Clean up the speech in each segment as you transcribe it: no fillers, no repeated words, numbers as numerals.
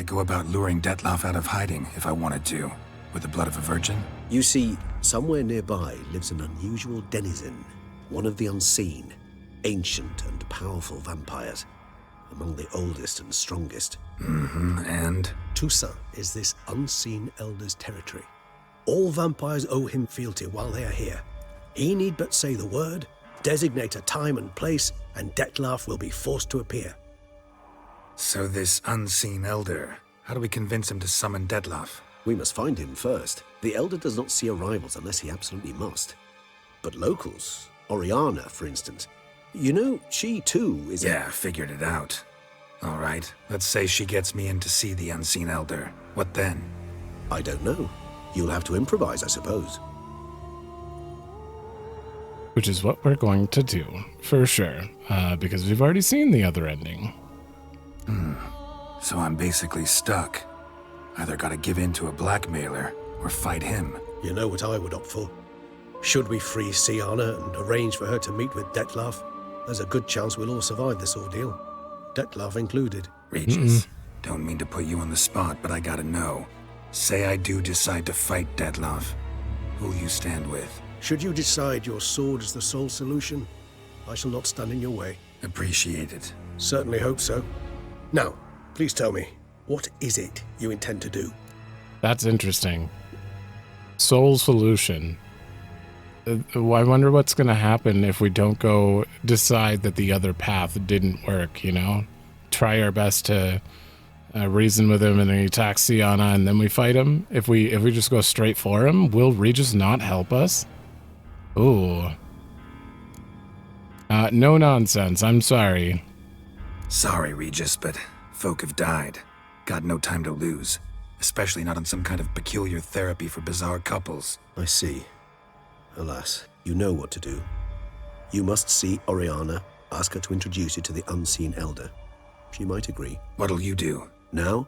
I go about luring Detloff out of hiding if I wanted to? With the blood of a virgin? You see, somewhere nearby lives an unusual denizen, one of the unseen, ancient and powerful vampires, among the oldest and strongest. And? Toussaint is this unseen elder's territory. All vampires owe him fealty while they are here. He need but say the word, designate a time and place, and Detloff will be forced to appear. So this unseen elder, how do we convince him to summon Detloff? We must find him first. The elder does not see arrivals unless he absolutely must. But locals, Orianna, for instance, you know, she too is... Yeah, figured it out. All right, let's say she gets me in to see the unseen elder. What then? I don't know. You'll have to improvise, I suppose. Which is what we're going to do, for sure, because we've already seen the other ending. So I'm basically stuck. Either gotta give in to a blackmailer, or fight him. You know what I would opt for? Should we free Siana and arrange for her to meet with Detloff, there's a good chance we'll all survive this ordeal. Detloff included. Regis, don't mean to put you on the spot, but I gotta know. Say I do decide to fight Detloff. Who'll you stand with? Should you decide your sword is the sole solution, I shall not stand in your way. Appreciate it. Certainly hope so. Now, please tell me, what is it you intend to do? That's interesting. Soul solution. I wonder what's going to happen if we don't go decide that the other path didn't work, you know? Try our best to reason with him and then he attacks Siana and then we fight him. If we just go straight for him, will Regis not help us? Ooh. No nonsense. I'm sorry. Sorry, Regis, but folk have died. Got no time to lose. Especially not on some kind of peculiar therapy for bizarre couples. I see. Alas, you know what to do. You must see Orianna, ask her to introduce you to the unseen elder. She might agree. What'll you do? Now?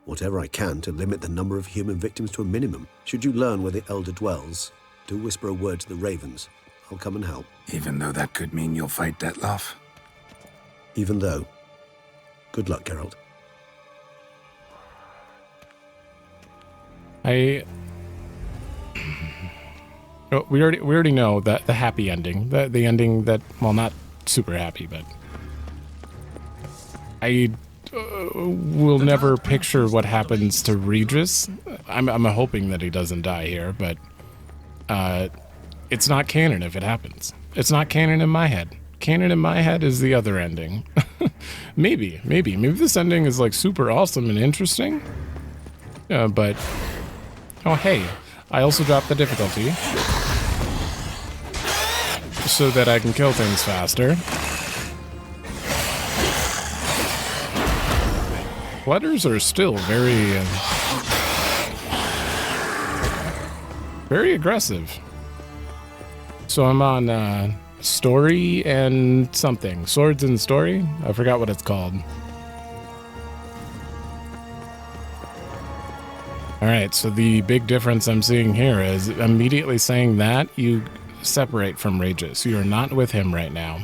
Whatever I can to limit the number of human victims to a minimum. Should you learn where the elder dwells, do whisper a word to the ravens. I'll come and help. Even though that could mean you'll fight Detloff? Even though. Good luck, Geralt. We already know that the happy ending, the ending that, well, not super happy, but I will never picture what happens to Regis. I'm hoping that he doesn't die here, but it's not canon if it happens. It's not canon in my head. Canon in my head is the other ending. Maybe this ending is like super awesome and interesting. But oh hey, I also dropped the difficulty so that I can kill things faster. Letters are still very aggressive. So I'm on story and something. Swords and story? I forgot what it's called. Alright, so the big difference I'm seeing here is immediately saying that you separate from Regis. You are not with him right now.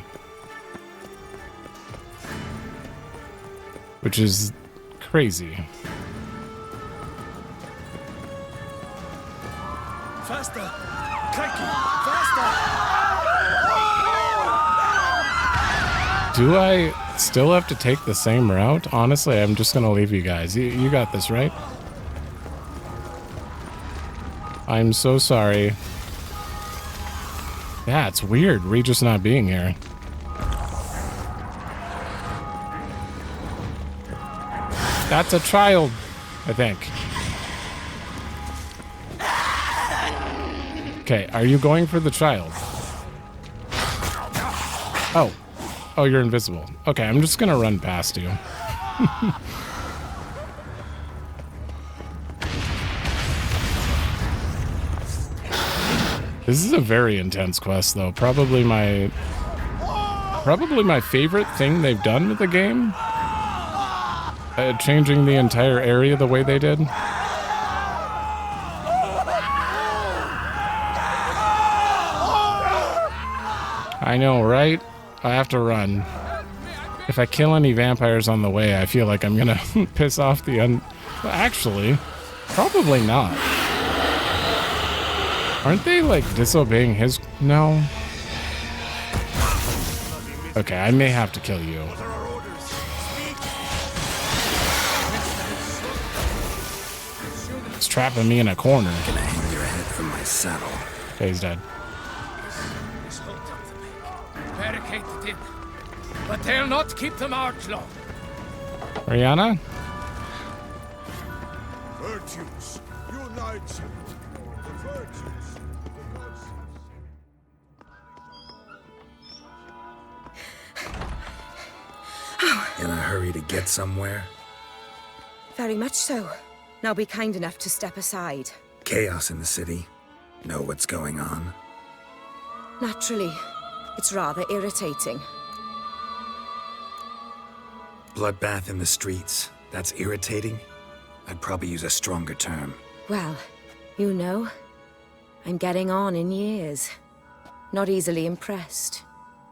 Which is crazy. Faster! Crikey! Faster! Do I still have to take the same route? Honestly, I'm just gonna leave you guys. You got this, right? I'm so sorry. Yeah, it's weird, Regis not being here. That's a child, I think. Okay, are you going for the child? Oh. Oh, you're invisible. Okay, I'm just gonna run past you. This is a very intense quest, though. Probably my favorite thing they've done with the game. Changing the entire area the way they did. I know, right? I have to run. If I kill any vampires on the way, I feel like I'm gonna piss off the Well, actually, probably not. Aren't they, like, disobeying his... No. Okay, I may have to kill you. It's trapping me in a corner. Gonna hang your head from my saddle. Okay, he's dead. Barricaded in, but they'll not keep them out long. Orianna? Virtues, unite. The virtues. In a hurry to get somewhere? Very much so. Now be kind enough to step aside. Chaos in the city. Know what's going on? Naturally, it's rather irritating. Bloodbath in the streets. That's irritating? I'd probably use a stronger term. Well, you know, I'm getting on in years. Not easily impressed.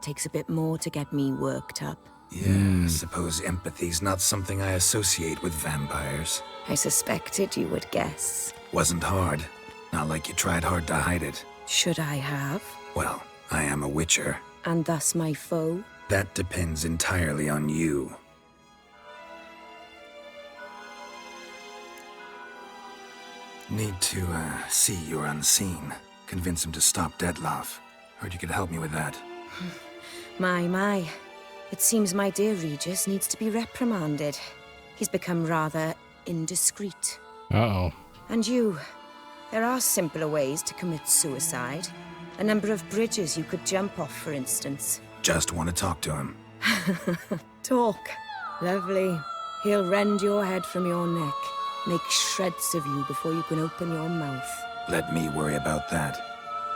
Takes a bit more to get me worked up. Yeah, I suppose empathy's not something I associate with vampires. I suspected you would guess. Wasn't hard. Not like you tried hard to hide it. Should I have? Well, I am a witcher. And thus my foe? That depends entirely on you. Need to, see you're unseen. Convince him to stop Dettlaff. Heard you could help me with that. My. It seems my dear Regis needs to be reprimanded. He's become rather indiscreet. Uh-oh. And you, there are simpler ways to commit suicide. A number of bridges you could jump off, for instance. Just want to talk to him. Talk. Lovely. He'll rend your head from your neck. Make shreds of you before you can open your mouth. Let me worry about that.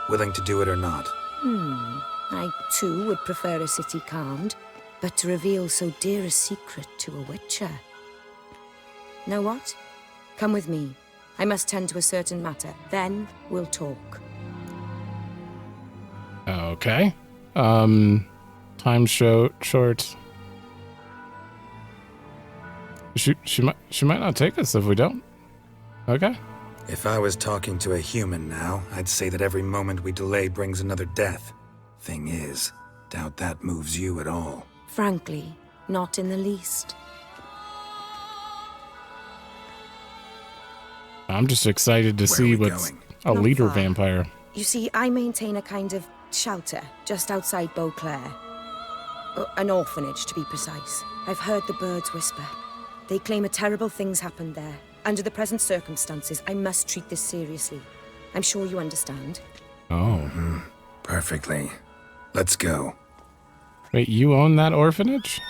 Willing to do it or not? I, too, would prefer a city calmed, but to reveal so dear a secret to a witcher. Know what? Come with me. I must tend to a certain matter. Then we'll talk. Okay. Time short. She might not take us if we don't. Okay. If I was talking to a human now, I'd say that every moment we delay brings another death. Thing is, doubt that moves you at all. Frankly, not in the least. I'm just excited to Where see are we what's going? a Not leader far. vampire. You see, I maintain a kind of shelter just outside Beauclair. An orphanage, to be precise. I've heard the birds whisper. They claim a terrible thing's happened there. Under the present circumstances, I must treat this seriously. I'm sure you understand. Oh. Perfectly. Let's go. Wait, you own that orphanage?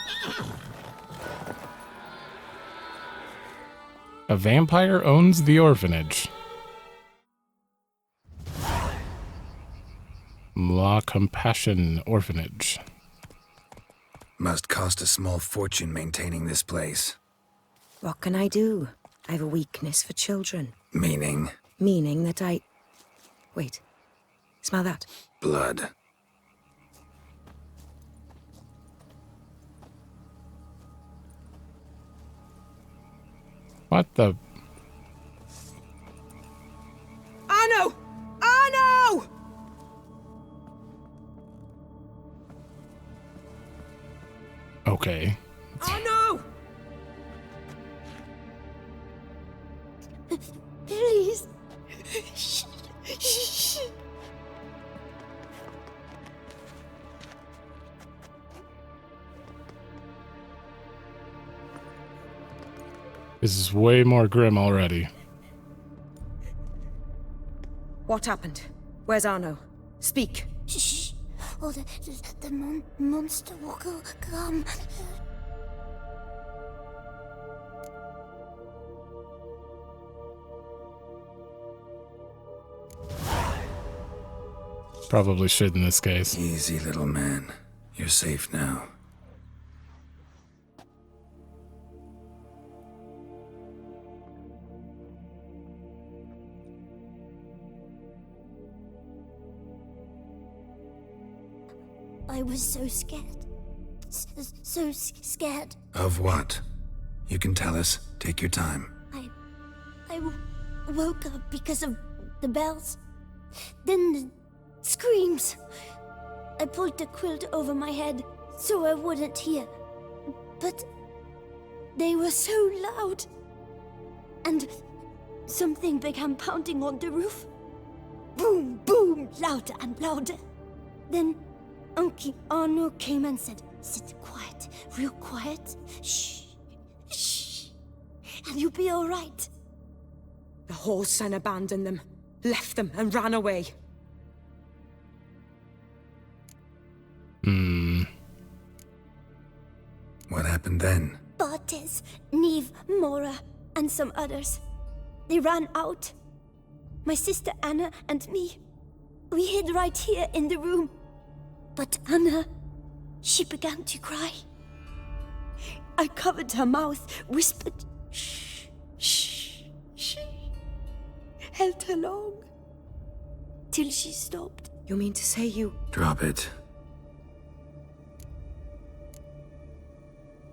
A vampire owns the orphanage. La Compassion Orphanage. Must cost a small fortune maintaining this place. What can I do? I have a weakness for children. Meaning? Meaning that I... Wait. Smell that? Blood. What the... Arno! Arno! Okay. Arno! Please. This is way more grim already. What happened? Where's Arno? Speak. Shh. Oh, the monster will come. Probably should in this case. Easy, little man. You're safe now. I was so scared. so scared. Of what? You can tell us. Take your time. I woke up because of the bells. Then the screams. I pulled the quilt over my head so I wouldn't hear. But they were so loud. And something began pounding on the roof. Boom, boom, louder and louder. Then Uncle Arno came and said, "Sit quiet, real quiet. Shh, shh, and you'll be all right." The whoreson abandoned them, left them, and ran away. What happened then? Bartes, Neve, Mora, and some others. They ran out. My sister Anna and me. We hid right here in the room. But Anna, she began to cry. I covered her mouth, whispered, "Shh, shh, shh." Held her long. Till she stopped. You mean to say you... Drop it.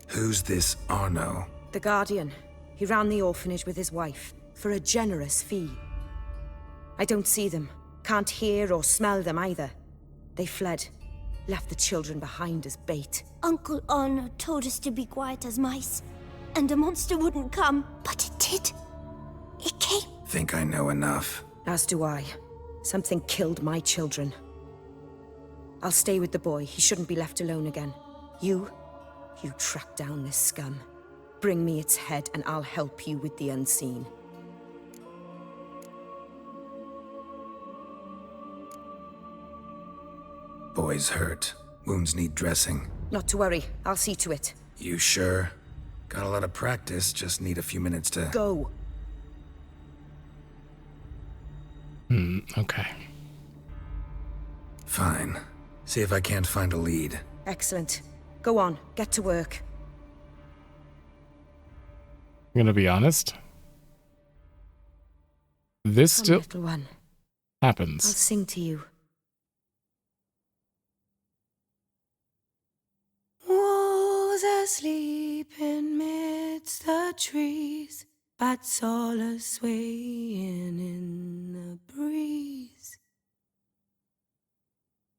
Who's this Arno? The Guardian. He ran the orphanage with his wife, for a generous fee. I don't see them. Can't hear or smell them either. They fled. Left the children behind as bait. Uncle Arno told us to be quiet as mice. And the monster wouldn't come. But it did. It came. Think I know enough. As do I. Something killed my children. I'll stay with the boy. He shouldn't be left alone again. You track down this scum. Bring me its head and I'll help you with the unseen. Boy's hurt. Wounds need dressing. Not to worry. I'll see to it. You sure? Got a lot of practice, just need a few minutes to... Go. Okay. Fine. See if I can't find a lead. Excellent. Go on. Get to work. I'm gonna be honest. This Come, still little one. happens. I'll sing to you. Was asleep in midst the trees, bats all a-swaying in the breeze.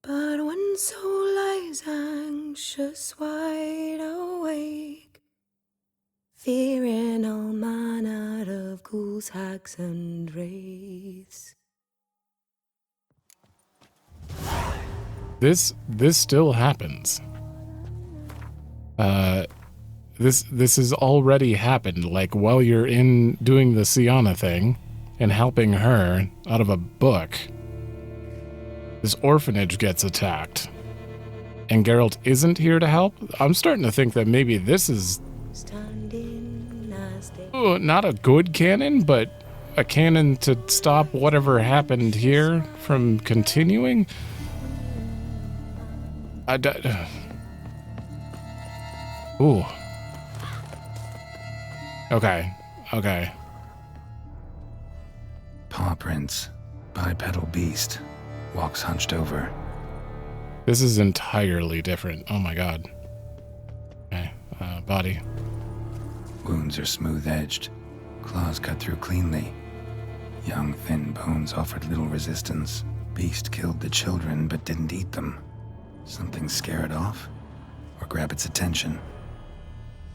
But one soul lies anxious, wide awake, fearing all manner of ghouls, hags, and wraiths. This still happens. This has already happened. Like while you're in doing the Sienna thing and helping her out of a book, this orphanage gets attacked, and Geralt isn't here to help. I'm starting to think that maybe this is not a good canon, but a canon to stop whatever happened here from continuing. Ooh. Okay. Paw prints. Bipedal beast. Walks hunched over. This is entirely different. Oh my god. Okay, body. Wounds are smooth-edged. Claws cut through cleanly. Young, thin bones offered little resistance. Beast killed the children, but didn't eat them. Something scare it off? Or grab its attention?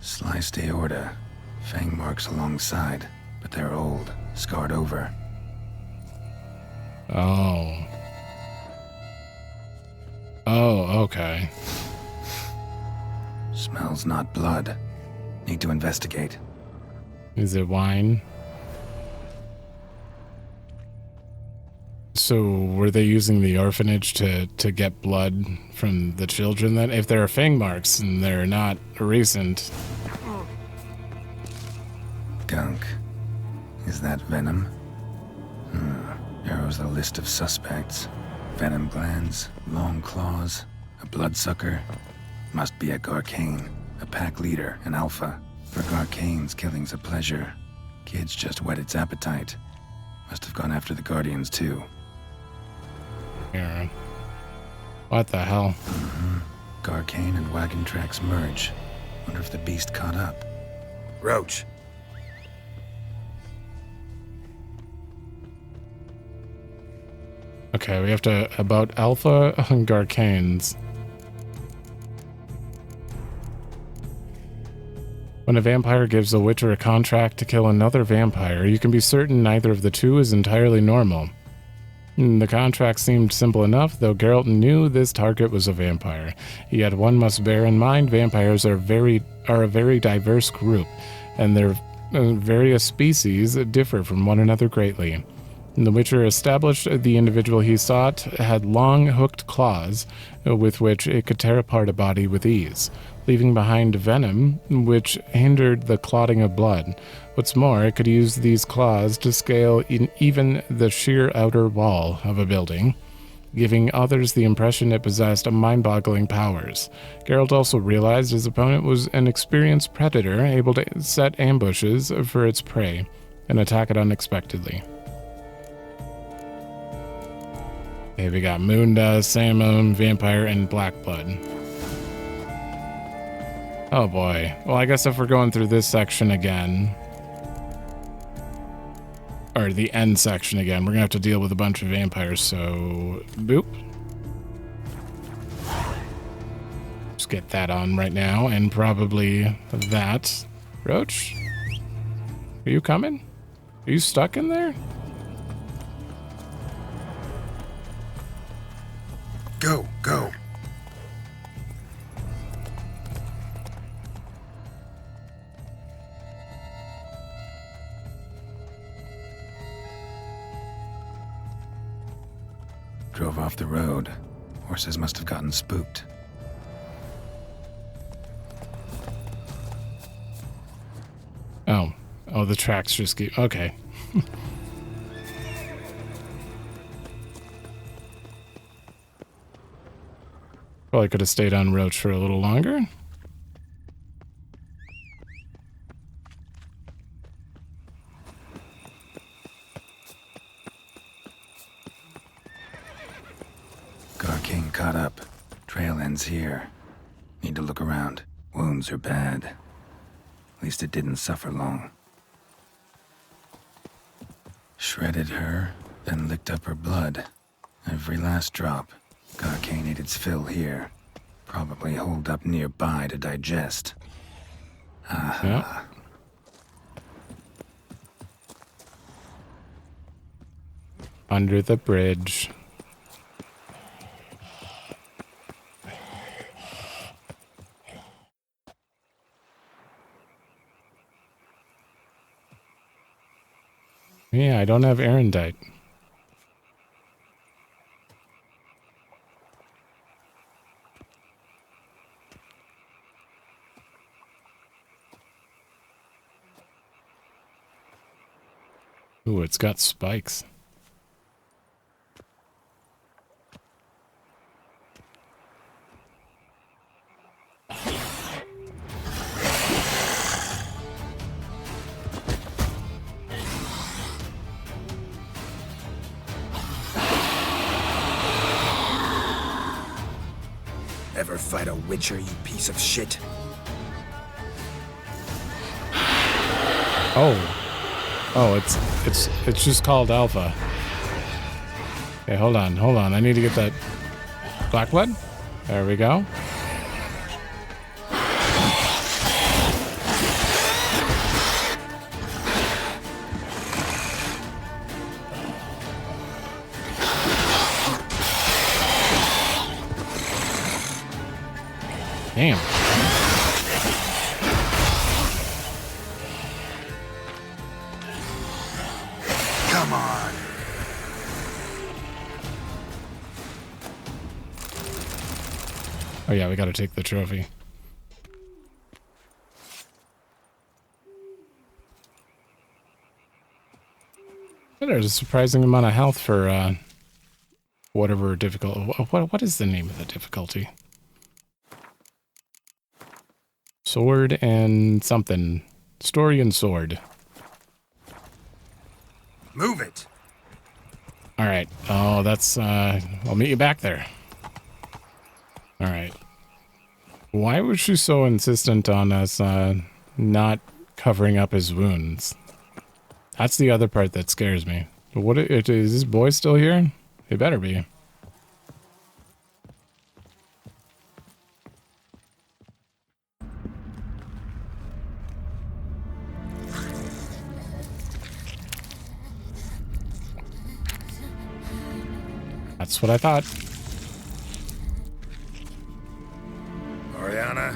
Sliced aorta. Fang marks alongside, but they're old, scarred over. Oh, okay. Smells not blood. Need to investigate. Is it wine? So were they using the orphanage to get blood from the children then? If there are fang marks and they're not recent. Gunk. Is that venom? Narrows the list of suspects. Venom glands, long claws, a bloodsucker. Must be a Garcane, a pack leader, an alpha. For Garcane's killing's a pleasure. Kids just whet its appetite. Must have gone after the Guardians too. Here. What the hell? Garcane and wagon tracks merge. Wonder if the beast caught up. Roach. Okay, we have to about Alpha Garcanes. When a vampire gives a witcher a contract to kill another vampire, you can be certain neither of the two is entirely normal. The contract seemed simple enough, though Geralt knew this target was a vampire. Yet one must bear in mind vampires are a very diverse group, and their various species differ from one another greatly. The Witcher established the individual he sought had long hooked claws with which it could tear apart a body with ease, leaving behind venom which hindered the clotting of blood. What's more, it could use these claws to scale in even the sheer outer wall of a building, giving others the impression it possessed mind-boggling powers. Geralt also realized his opponent was an experienced predator able to set ambushes for its prey and attack it unexpectedly. Okay, we got Moondust, Salmon, Vampire, and Blackblood. Oh boy. Well, I guess if we're going through this section again, or the end section again, we're gonna have to deal with a bunch of vampires, so boop. Just get that on right now, and probably that. Roach? Are you coming? Are you stuck in there? Go, go. Drove off the road. Horses must have gotten spooked. Oh, the tracks just keep... Okay. Probably could have stayed on Roach for a little longer. Garcane caught up. Trail ends here. Need to look around. Wounds are bad. At least it didn't suffer long. Shredded her, then licked up her blood. Every last drop. Garcane ate its fill here. Probably holed up nearby to digest. Aha. Yep. Under the bridge. Yeah, I don't have Erendite. Ooh, it's got spikes. Ever fight a witcher, you piece of shit? Oh, it's just called Alpha. Okay, hold on. I need to get that Blackblood. There we go. Damn. Come on. Oh yeah, we gotta take the trophy. There's a surprising amount of health for whatever difficult. What is the name of the difficulty? Sword and something. Story and sword. Move it. All right. Oh, that's. I'll meet you back there. All right. Why was she so insistent on us not covering up his wounds? That's the other part that scares me. What is this boy still here? He better be. That's what I thought. Orianna?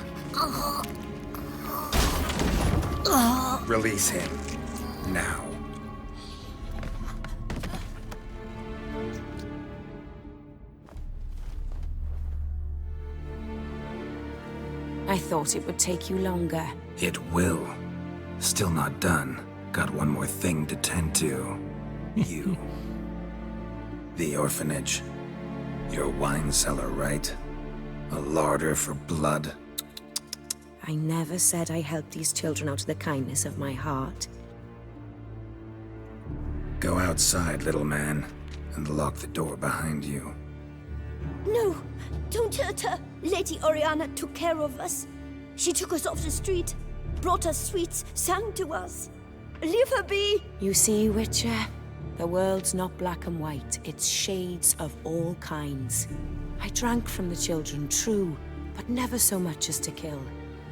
Release him. Now. I thought it would take you longer. It will. Still not done. Got one more thing to tend to. You. The orphanage. Your wine cellar, right? A larder for blood. I never said I helped these children out of the kindness of my heart. Go outside, little man, and lock the door behind you. No, don't hurt her. Lady Orianna took care of us. She took us off the street, brought us sweets, sang to us. Leave her be. You see, Witcher? The world's not black and white. It's shades of all kinds. I drank from the children, true, but never so much as to kill.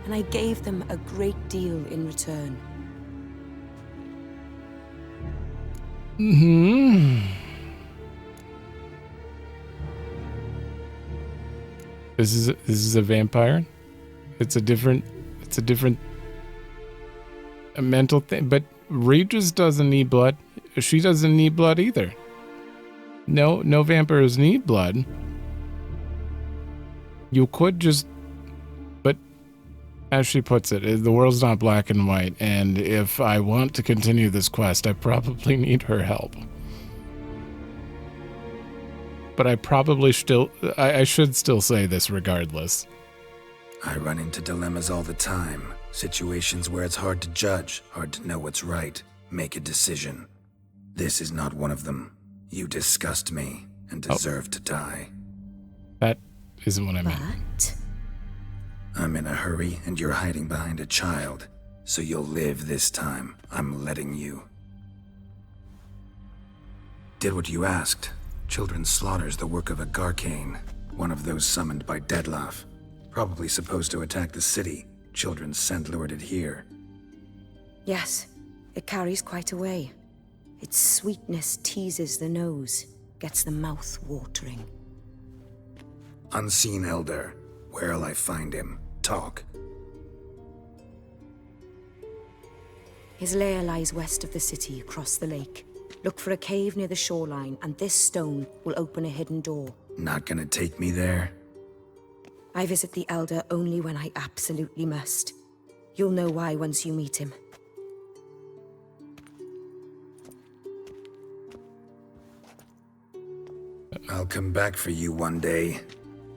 And I gave them a great deal in return. This is a vampire. It's a different a mental thing. But Regis doesn't need blood. She doesn't need blood either. No vampires need blood. You could just, but as she puts it, the world's not black and white, and if I want to continue this quest, I probably need her help. But I probably I should still say this regardless. I run into dilemmas all the time. Situations where it's hard to judge, hard to know what's right, make a decision. This is not one of them. You disgust me and deserve to die. That isn't what I meant. But I'm in a hurry and you're hiding behind a child, so you'll live this time. I'm letting you. Did what you asked. Children's slaughter's the work of a Garcane, one of those summoned by Dettlaff. Probably supposed to attack the city. Children sent lured it here. yes, it carries quite a way. Its sweetness teases the nose, gets the mouth watering. Unseen Elder. Where'll I find him? Talk. His lair lies west of the city, across the lake. Look for a cave near the shoreline, and this stone will open a hidden door. Not gonna take me there? I visit the Elder only when I absolutely must. You'll know why once you meet him. I'll come back for you one day.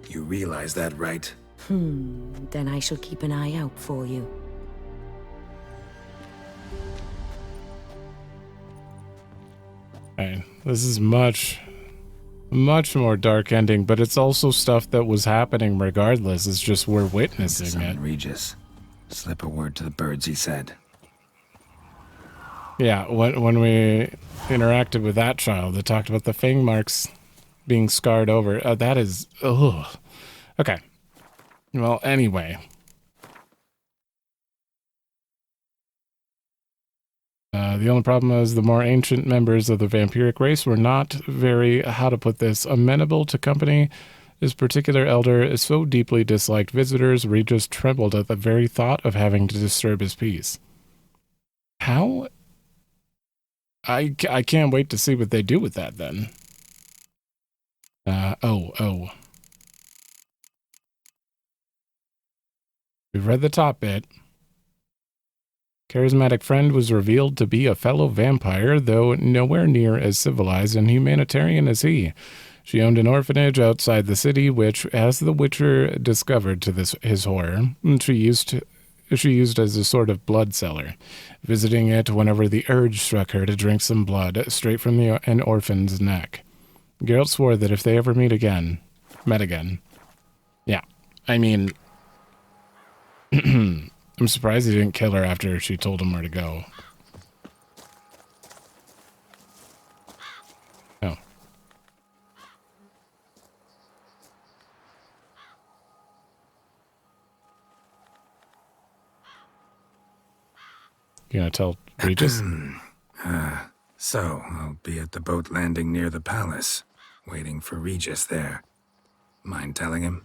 You realize that, right? Then I shall keep an eye out for you. Okay, this is much more dark ending, but it's also stuff that was happening regardless. It's just we're witnessing it. Summon Regis. Slip a word to the birds, he said. Yeah, when we interacted with that child, it talked about the fang marks being scarred over. That is, ugh. Okay. Well, anyway. The only problem is the more ancient members of the vampiric race were not very, how to put this, amenable to company. This particular elder is so deeply disliked visitors, Regis trembled at the very thought of having to disturb his peace. How? I can't wait to see what they do with that then. Oh. We've read the top bit. Charismatic friend was revealed to be a fellow vampire, though nowhere near as civilized and humanitarian as he. She owned an orphanage outside the city, which, as the Witcher discovered to his horror, she used as a sort of blood cellar, visiting it whenever the urge struck her to drink some blood straight from an orphan's neck. Geralt swore that if they ever met again. Yeah, I mean, I'm surprised he didn't kill her after she told him where to go. Oh. You gonna tell Regis? So, I'll be at the boat landing near the palace, waiting for Regis there. Mind telling him?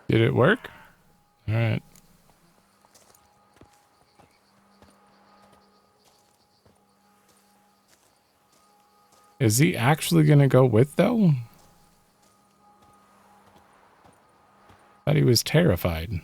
Did it work? All right. Is he actually gonna go with, though? Thought he was terrified.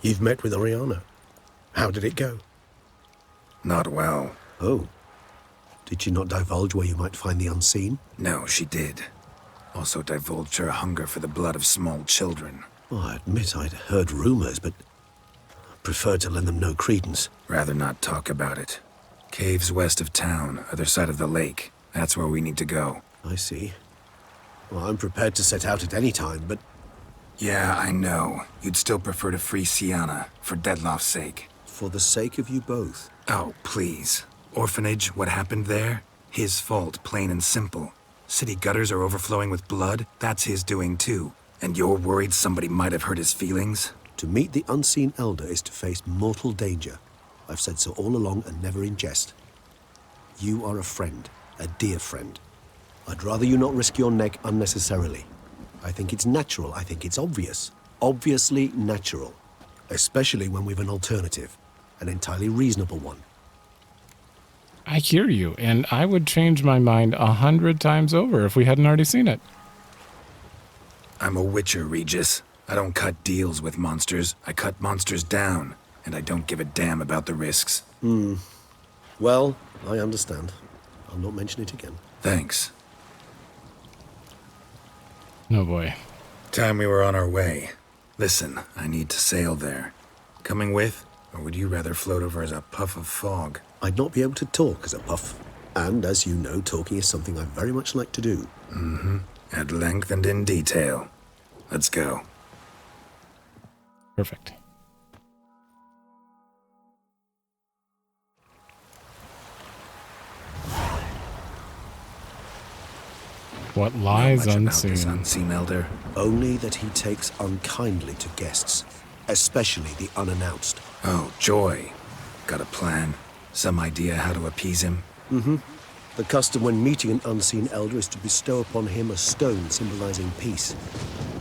You've met with Orianna. How did it go? Not well. Oh. Did she not divulge where you might find the unseen? No, she did. Also divulged her hunger for the blood of small children. Well, I admit I'd heard rumors, but preferred to lend them no credence. Rather not talk about it. Caves west of town, other side of the lake. That's where we need to go. I see. Well, I'm prepared to set out at any time, but... Yeah, I know. You'd still prefer to free Sienna, for Dettlaff's sake. For the sake of you both. Oh, please. Orphanage, what happened there? His fault, plain and simple. City gutters are overflowing with blood. That's his doing too. And you're worried somebody might have hurt his feelings? To meet the unseen elder is to face mortal danger. I've said so all along and never in jest. You are a friend, a dear friend. I'd rather you not risk your neck unnecessarily. I think it's natural, I think it's obvious. Obviously natural. Especially when we've an alternative. An entirely reasonable one. I hear you, and I would change my mind 100 times over if we hadn't already seen it. I'm a witcher, Regis. I don't cut deals with monsters. I cut monsters down. And I don't give a damn about the risks. Well, I understand. I'll not mention it again. Thanks. Oh boy. Time we were on our way. Listen, I need to sail there. Coming with? Or would you rather float over as a puff of fog? I'd not be able to talk as a puff. And as you know, talking is something I very much like to do. At length and in detail. Let's go. Perfect. What lies Not much about this unseen? unseen elder. Only that he takes unkindly to guests, especially the unannounced. Oh, joy. Got a plan? Some idea how to appease him? The custom when meeting an unseen elder is to bestow upon him a stone symbolizing peace.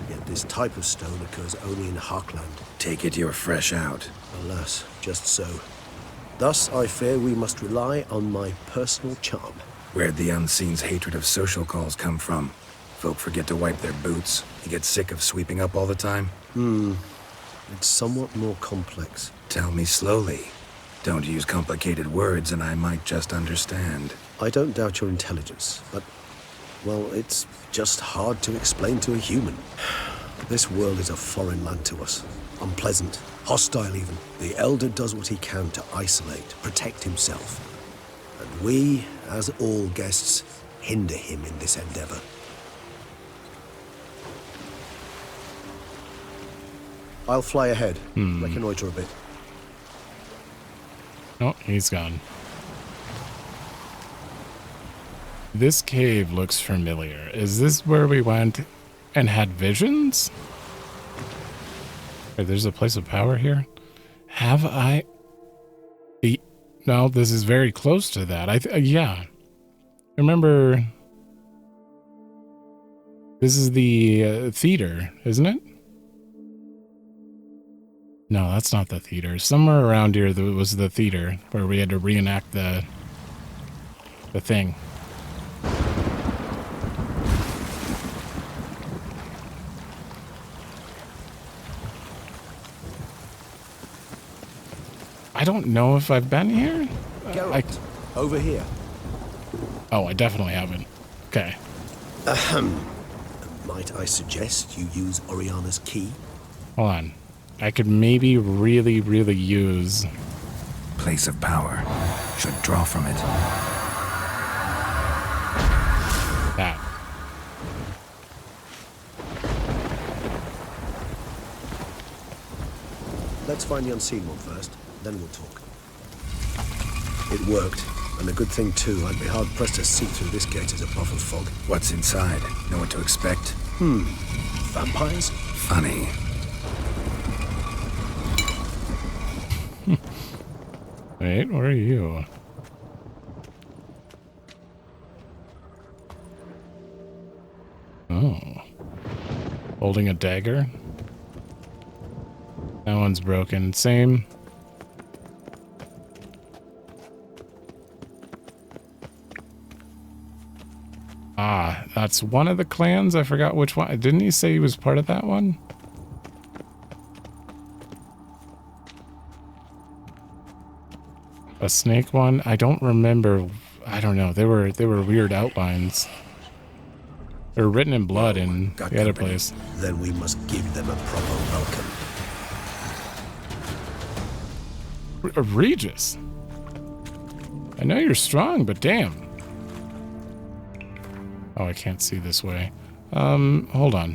Yet this type of stone occurs only in Harkland. Take it you're fresh out. Alas, just so. Thus, I fear we must rely on my personal charm. Where'd the unseen's hatred of social calls come from? Folk forget to wipe their boots. You get sick of sweeping up all the time? It's somewhat more complex. Tell me slowly. Don't use complicated words and I might just understand. I don't doubt your intelligence, but, well, it's just hard to explain to a human. This world is a foreign land to us. Unpleasant, hostile even. The Elder does what he can to isolate, protect himself. And we, as all guests, hinder him in this endeavor. I'll fly ahead, reconnoiter a bit. Oh, he's gone. This cave looks familiar. Is this where we went and had visions? Wait, there's a place of power here? Have I... No, this is very close to that. Yeah. Remember This is the theater, isn't it? No, that's not the theater. Somewhere around here there was the theater where we had to reenact the thing. I don't know if I've been here. Geralt, over here. Oh, I definitely haven't. Okay. Might I suggest you use Orianna's key? Hold on. I could maybe really, really use... Place of power. Should draw from it. that. Let's find the unseen one first, then we'll talk. It worked, and a good thing too. I'd be hard-pressed to see through this gate as a puff of fog. What's inside? Know what to expect? Vampires? Funny. Wait, where are you? Oh. Holding a dagger? That one's broken. Same. Ah, that's one of the clans. I forgot which one. Didn't he say he was part of that one? A snake one? I don't remember. I don't know. They were weird outlines. They were written in blood in the other place. Then we must give them a proper welcome. Regis. I know you're strong, but damn. Oh, I can't see this way. Hold on.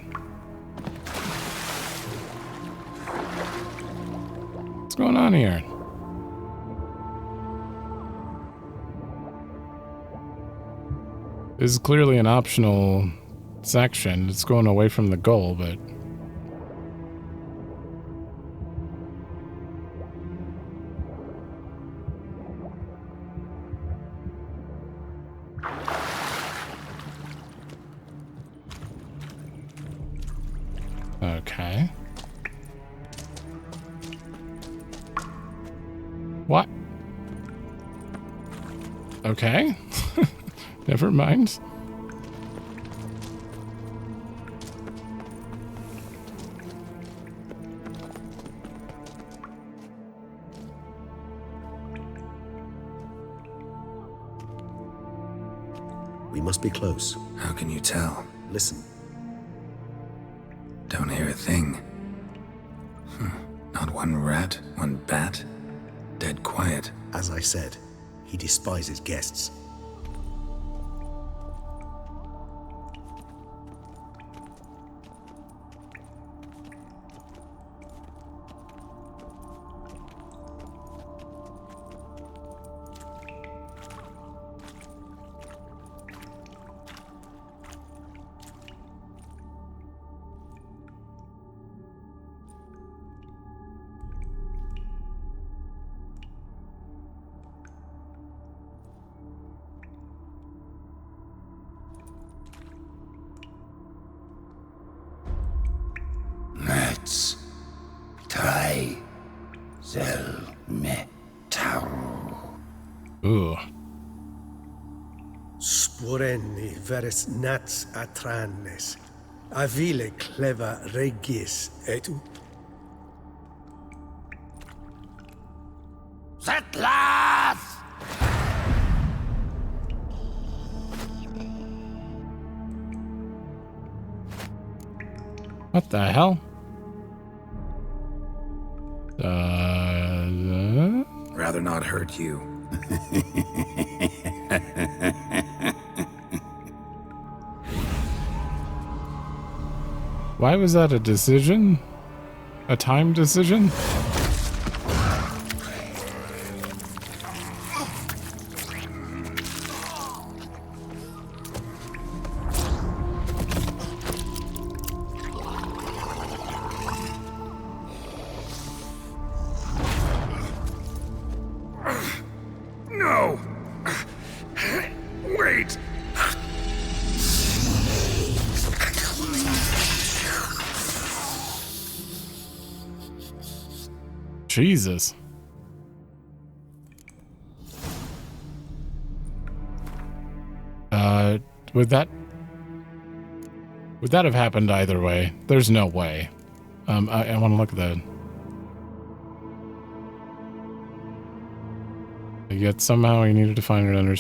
What's going on here? This is clearly an optional section. It's going away from the goal, but... Okay. What? Okay. Never mind. We must be close. How can you tell? Listen. Don't hear a thing. Not one rat, one bat. Dead quiet. As I said, he despises guests. Let's try Zelmetaro. Ooh. Sporenni veres nats atrannes. Avile cleva Regis et ut. Settlers! What the hell? Rather not hurt you. Why was that a decision? A time decision? No! Wait! Jesus. Would that have happened either way? There's no way. I want to look at that. Yet somehow he needed to find it under.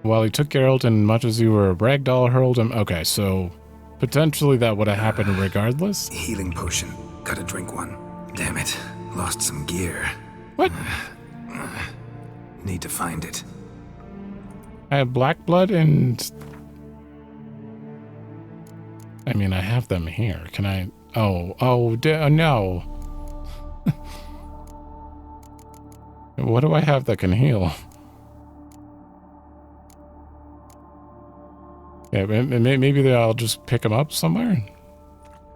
While he took Geralt, and much as you were a ragdoll, hurled him. Okay, so potentially that would have happened regardless. Healing potion. Gotta drink one. Damn it. Lost some gear. What? Need to find it. I have black blood and... I mean, I have them here. Can I... no. What do I have that can heal? Yeah, maybe I'll just pick them up somewhere.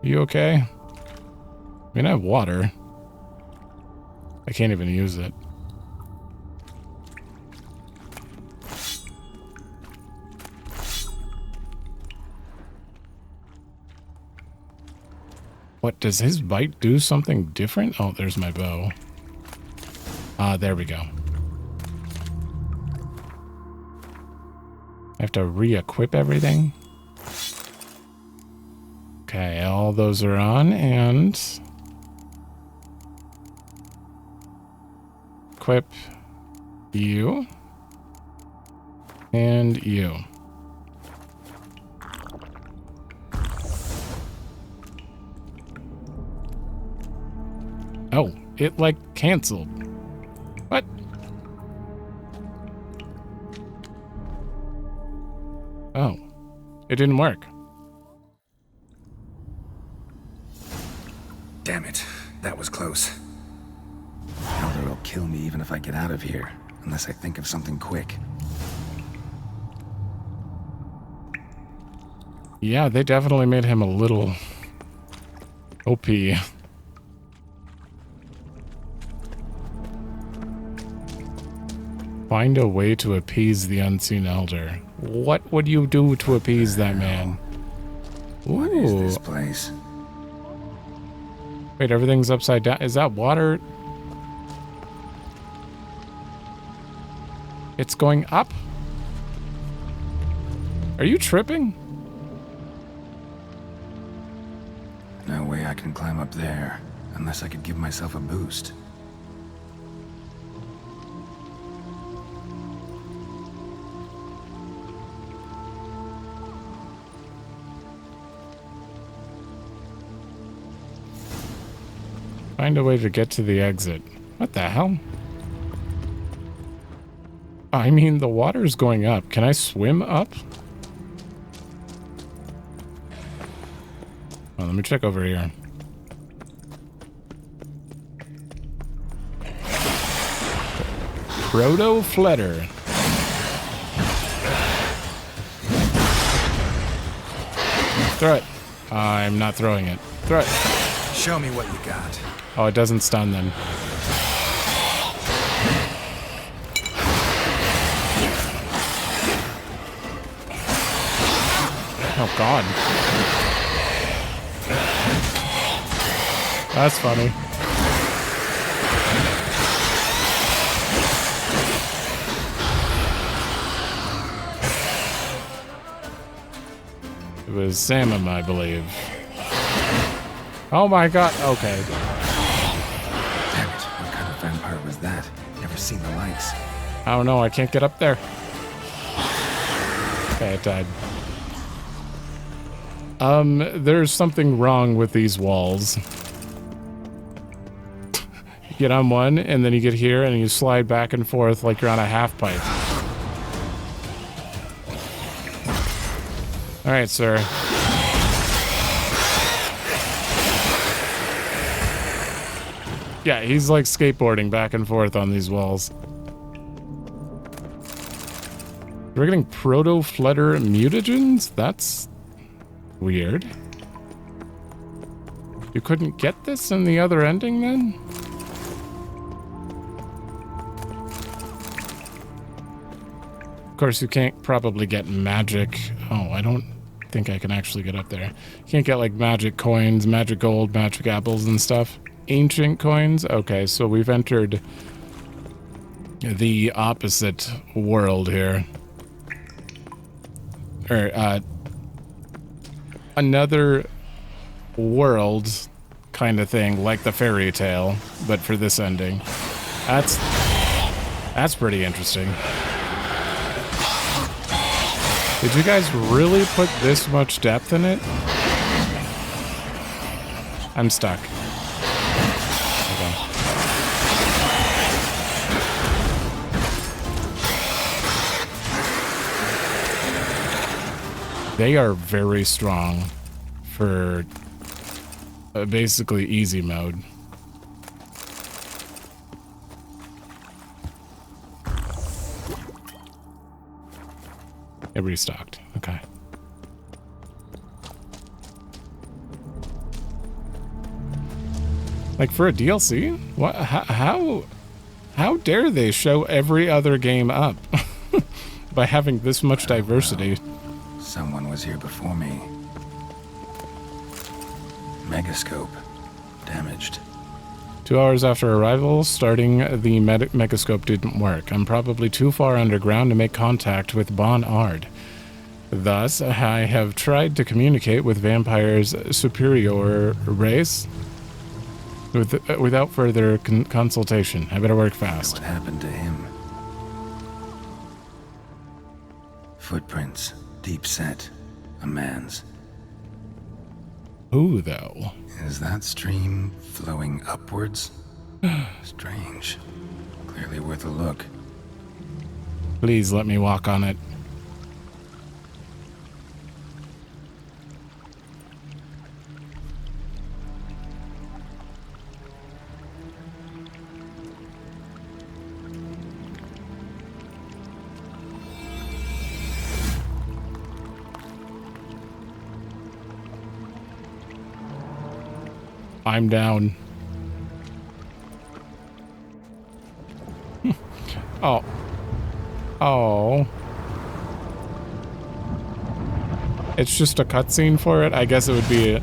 You okay? I mean, I have water. I can't even use it. What, does his bite do something different? Oh, there's my bow. There we go. I have to re-equip everything. Okay, all those are on, and... equip you. And you. Oh, it, like, canceled. What? Oh, it didn't work. Damn it, that was close. Elder will kill me even if I get out of here, unless I think of something quick. Yeah, they definitely made him a little OP. Find a way to appease the unseen elder. What would you do to appease that man? Ooh. What is this place? Wait, everything's upside down. Is that water? It's going up? Are you tripping? No way I can climb up there, unless I could give myself a boost. Find a way to get to the exit. What the hell? I mean, the water's going up. Can I swim up? Oh, let me check over here. Proto-flutter. Throw it. I'm not throwing it. Throw it. Show me what you got. Oh, it doesn't stun them. Oh, God. That's funny. It was salmon, I believe. Oh my God. Okay. Damn it, what kind of vampire was that? Never seen the likes. I don't know. I can't get up there. Okay, it died. There's something wrong with these walls. You get on one, and then you get here, and you slide back and forth like you're on a half pipe. All right, sir. Yeah, he's like skateboarding back and forth on these walls. We're getting proto-flutter mutagens? That's weird. You couldn't get this in the other ending then? Of course, you can't probably get magic. Oh, I don't think I can actually get up there. You can't get like magic coins, magic gold, magic apples and stuff. ancient coins. Okay, so we've entered the opposite world here. Or, another world kind of thing, like the fairy tale, but for this ending. That's pretty interesting. Did you guys really put this much depth in it? I'm stuck. Okay. They are very strong for basically easy mode. It restocked. Okay. Like for a DLC? What? How dare they show every other game up by having this much diversity? Someone was here before me. Megascope. Damaged. 2 hours after arrival, starting the megascope didn't work. I'm probably too far underground to make contact with Bon Ard. Thus, I have tried to communicate with Vampire's superior race without further consultation. I better work fast. What happened to him? Footprints. Deep set. A man's. Who, though? Is that stream flowing upwards? Strange. Clearly worth a look. Please let me walk on it. I'm down. Oh. Oh. It's just a cutscene for it? I guess it would be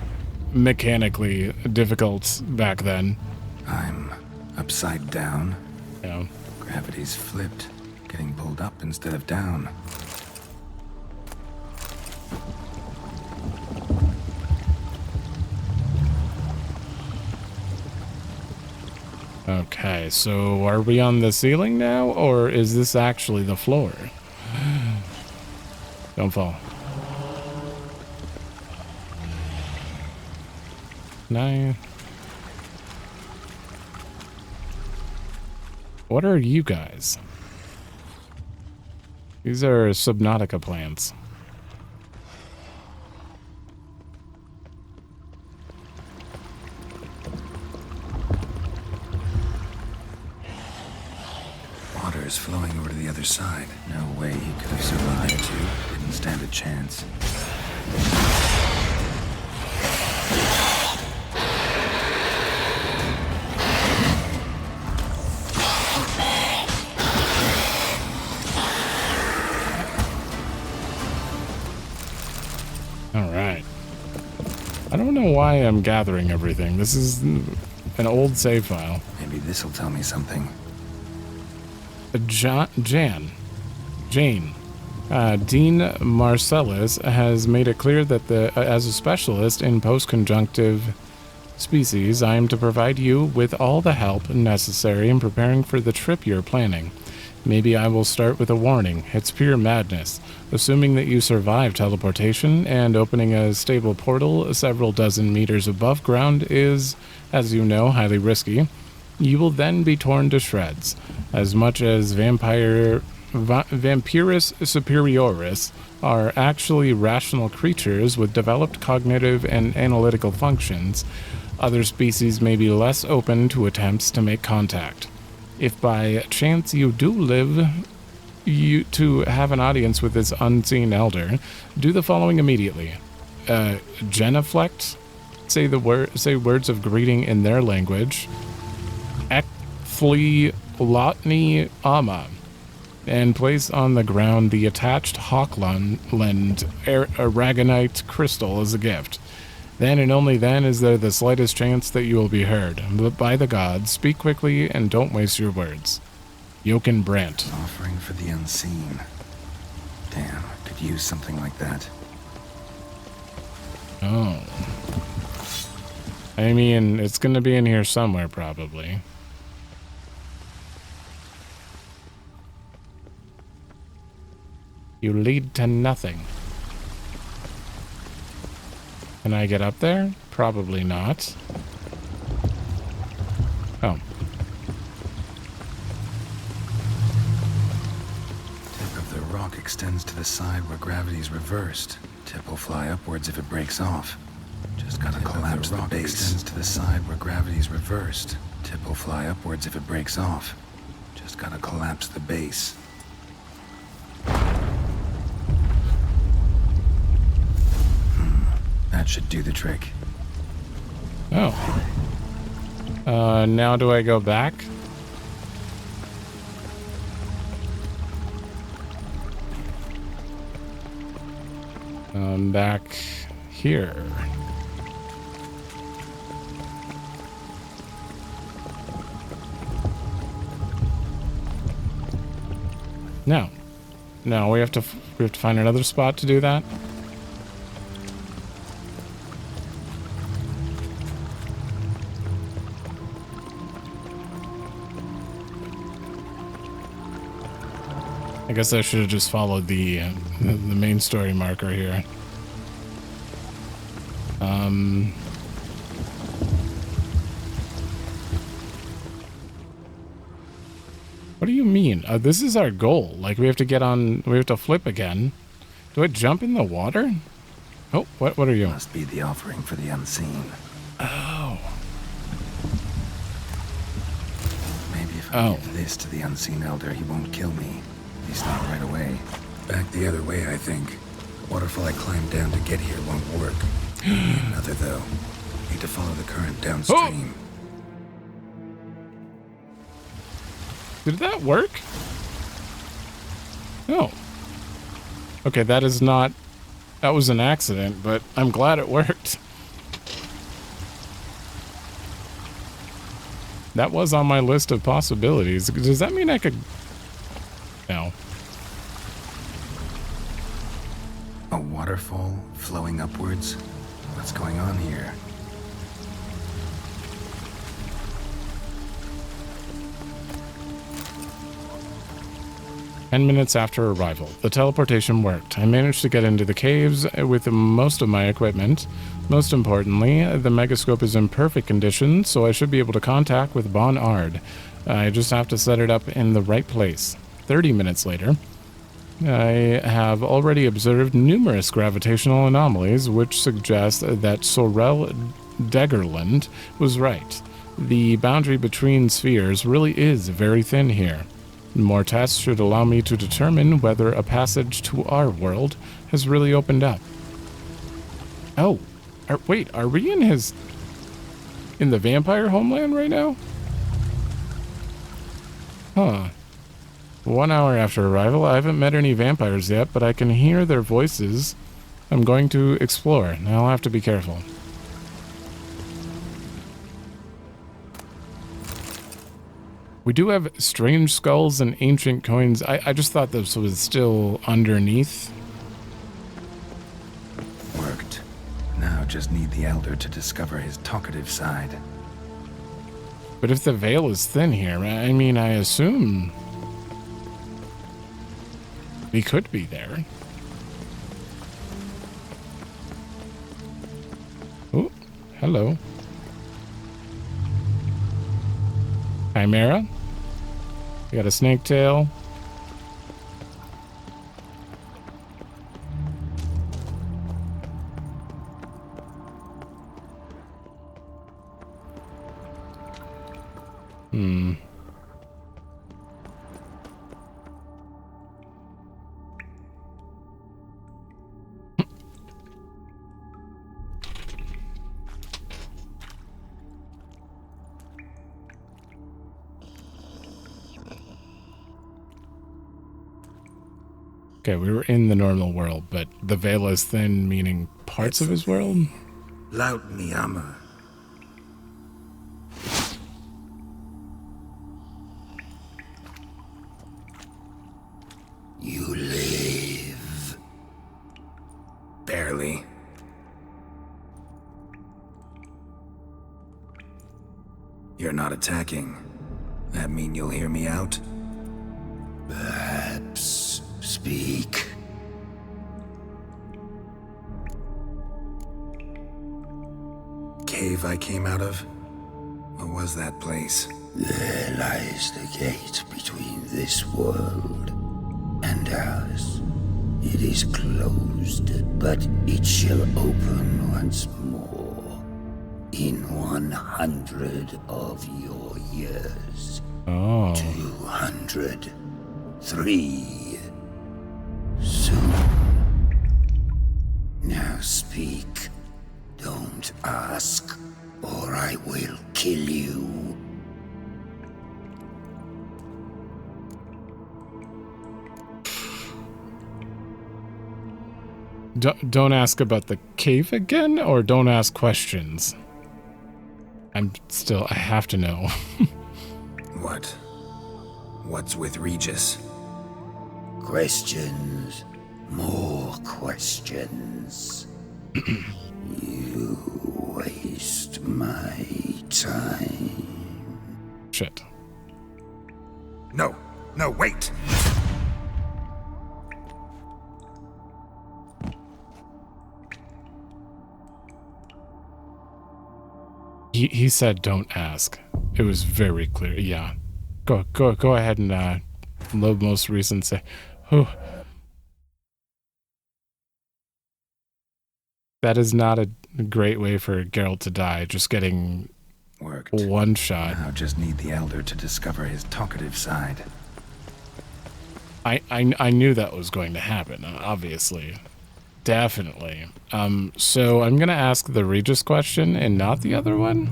mechanically difficult back then. I'm upside down. Yeah. Gravity's flipped. Getting pulled up instead of down. Okay, so are we on the ceiling now, or is this actually the floor? Don't fall. Nine. What are you guys? These are Subnautica plants. Water's flowing over to the other side. No way he could have survived too. Didn't stand a chance. Alright. I don't know why I'm gathering everything. This is an old save file. Maybe this'll tell me something. Jane. Dean Marcellus has made it clear that as a specialist in post-conjunctive species, I am to provide you with all the help necessary in preparing for the trip you're planning. Maybe I will start with a warning. It's pure madness. Assuming that you survive teleportation and opening a stable portal several dozen meters above ground is, as you know, highly risky. You will then be torn to shreds. As much as Vampirus superioris are actually rational creatures with developed cognitive and analytical functions, other species may be less open to attempts to make contact. If by chance you do live to have an audience with this unseen elder, do the following immediately. Genuflect, say words of greeting in their language. Flee Lotni Ama, and place on the ground the attached Hawkland Aragonite crystal as a gift. Then and only then is there the slightest chance that you will be heard. But by the gods, speak quickly and don't waste your words. Jochen Brandt. Offering for the unseen. Damn, could use something like that. Oh. I mean, it's gonna be in here somewhere, probably. You lead to nothing. Can I get up there? Probably not. Oh. Tip of the rock extends to the side where gravity's reversed. Tip will fly upwards if it breaks off. Just gotta collapse the base. Extends to the side where gravity's reversed. Tip will fly upwards if it breaks off. Just gotta collapse the base. That should do the trick. Oh. Now do I go back? Back here. No. No, we have to find another spot to do that. I guess I should have just followed the main story marker here. What do you mean? This is our goal. Like, we have to get on... We have to flip again. Do I jump in the water? Oh, what are you? Must be the offering for the unseen. Oh. Maybe if I give this to the unseen elder, he won't kill me. At least not right away. Back the other way, I think. Waterfall I climbed down to get here won't work. Another, though. Need to follow the current downstream. Oh. Did that work? No. Okay, that is not... That was an accident, but I'm glad it worked. That was on my list of possibilities. Does that mean I could... No. A waterfall flowing upwards? What's going on here? Ten minutes after arrival, the teleportation worked. I managed to get into the caves with most of my equipment. Most importantly, the megascope is in perfect condition, so I should be able to contact with Bon Ard. I just have to set it up in the right place. 30 minutes later, I have already observed numerous gravitational anomalies, which suggest that Sorel Degerland was right. The boundary between spheres really is very thin here. More tests should allow me to determine whether a passage to our world has really opened up. Oh, wait, are we in the vampire homeland right now? Huh. 1 hour after arrival, I haven't met any vampires yet, but I can hear their voices. I'm going to explore. Now I'll have to be careful. We do have strange skulls and ancient coins. I just thought this was still underneath. Worked. Now just need the elder to discover his talkative side. But if the veil is thin here, I mean, I assume he could be there. Oh, hello. Chimera. We got a snake tail. Okay, we were in the normal world, but the veil is thin, meaning parts of his world? Laut mi armor. You live. Barely. You're not attacking. That mean you'll hear me out? Perhaps speak. Cave I came out of? What was that place? There lies the gate between this world and ours. It is closed, but it shall open once more in 100 of your years. Oh. 200. 3. Soon. Now speak. Don't ask, or I will kill you. Don't ask about the cave again, or don't ask questions? I have to know. What? What's with Regis? Questions. More questions. You waste my time. Shit. No, wait! He said don't ask. It was very clear. Yeah. Go ahead and load most recent say. Whew. That is not a great way for Geralt to die, just getting Worked. one shot. Now just need the Elder to discover his talkative side. I knew that was going to happen, obviously. Definitely. So I'm gonna ask the Regis question and not the other one.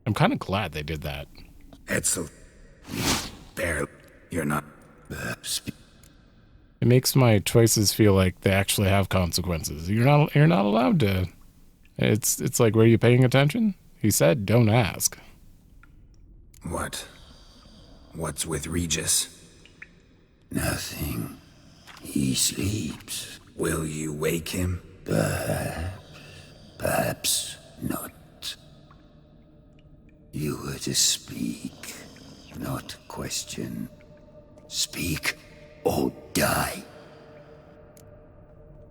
I'm kind of glad they did that. Etzel. Barely. You're not. It makes my choices feel like they actually have consequences. You're not allowed to. It's like, were you paying attention? He said, don't ask. What? What's with Regis? Nothing. He sleeps. Will you wake him? Perhaps not. You were to speak, not question. Speak or die.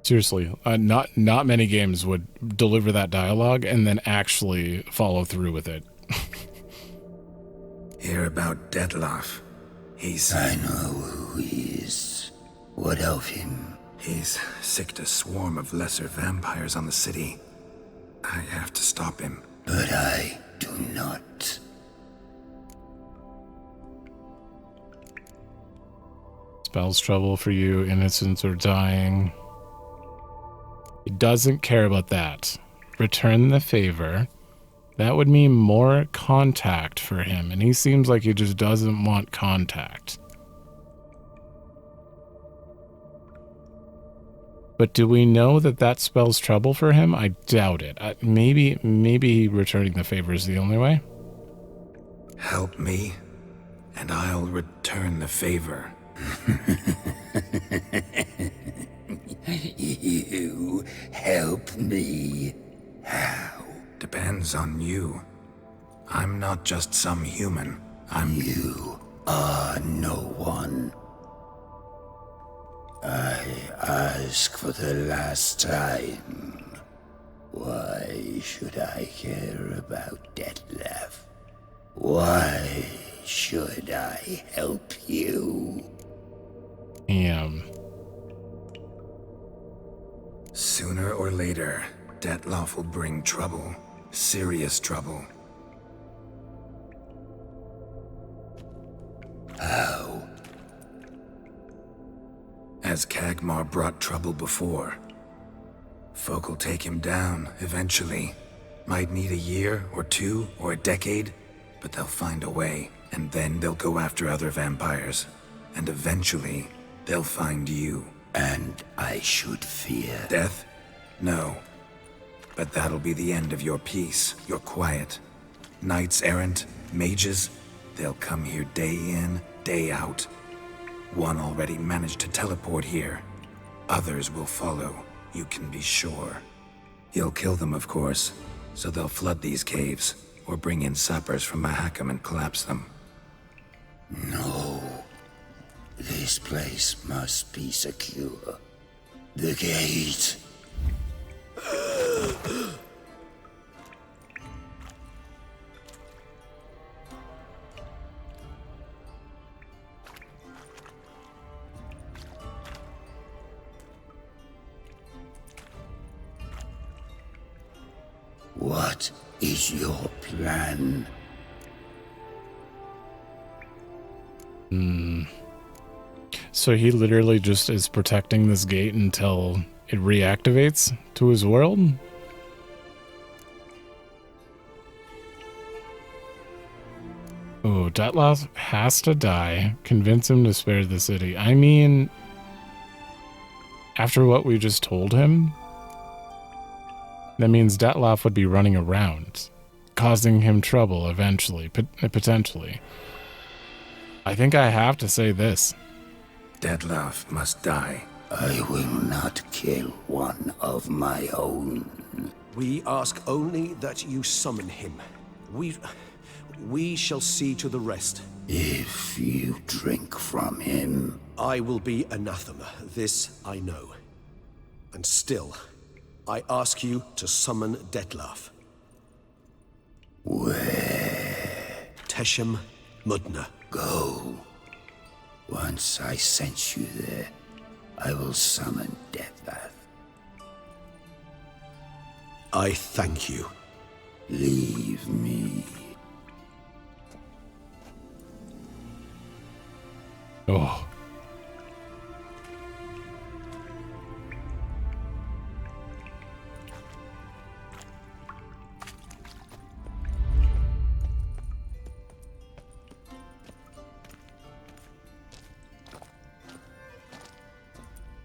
Seriously, not many games would deliver that dialogue and then actually follow through with it. Hear about Dettlaff. I know who he is. What of him? He's sicked a swarm of lesser vampires on the city. I have to stop him. But I do not. Spells trouble for you, innocents are dying. He doesn't care about that. Return the favor. That would mean more contact for him, and he seems like he just doesn't want contact. But do we know that that spells trouble for him? I doubt it. Maybe returning the favor is the only way. Help me, and I'll return the favor. You help me? How? Depends on you. I'm not just some human. You are no one. I ask for the last time. Why should I care about Dettlaff? Why should I help you? Sooner or later, Dettlaff will bring trouble. Serious trouble. How? As Kagmar brought trouble before. Folk will take him down, eventually. Might need a year, or 2, or a decade, but they'll find a way. And then they'll go after other vampires. And eventually, they'll find you. And I should fear Death? No. But that'll be the end of your peace, your quiet. Knights errant, mages, they'll come here day in, day out. One already managed to teleport here. Others will follow, you can be sure. He'll kill them, of course, so they'll flood these caves, or bring in sappers from Mahakam and collapse them. No. This place must be secure. The gate. What is your plan? So he literally just is protecting this gate until it reactivates to his world? Oh, Detloff has to die. Convince him to spare the city. I mean, after what we just told him, that means Detloff would be running around, causing him trouble eventually, potentially. I think I have to say this. Detloff must die. I will not kill one of my own. We ask only that you summon him. We shall see to the rest. If you drink from him, I will be anathema, this I know. And still, I ask you to summon Detloff. where? Teshem Mudna. Go. Once I sense you there, I will summon Detloff. I thank you. Leave me. Oh.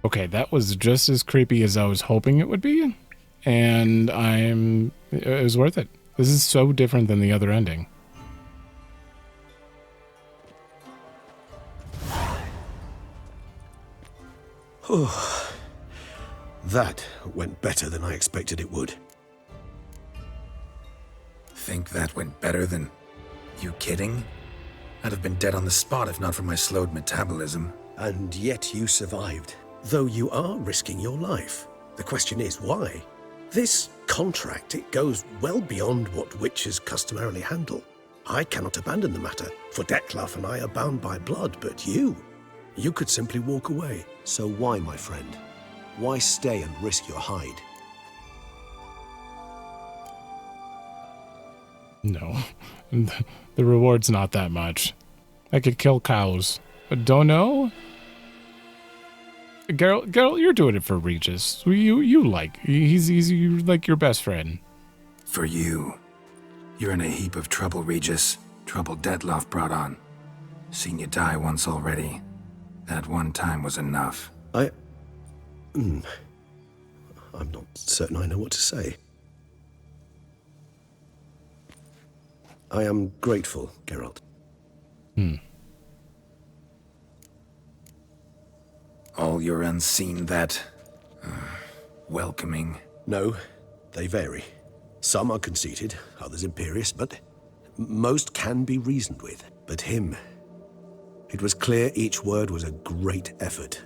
Okay, that was just as creepy as I was hoping it would be, and it was worth it. This is so different than the other ending. That went better than I expected it would. Think that went better than... You kidding? I'd have been dead on the spot if not for my slowed metabolism. And yet you survived, though you are risking your life. The question is, why? This contract, it goes well beyond what witches customarily handle. I cannot abandon the matter, for Detloff and I are bound by blood, but you could simply walk away. So why, my friend? Why stay and risk your hide? No, the reward's not that much. I could kill cows. But don't know? Geralt, you're doing it for Regis. You like. He's like your best friend. For you. You're in a heap of trouble, Regis. Trouble Detloff brought on. Seen you die once already. That one time was enough. I'm not certain I know what to say. I am grateful, Geralt. All your unseen that... welcoming. No, they vary. Some are conceited, others imperious, but most can be reasoned with. But him... It was clear each word was a great effort.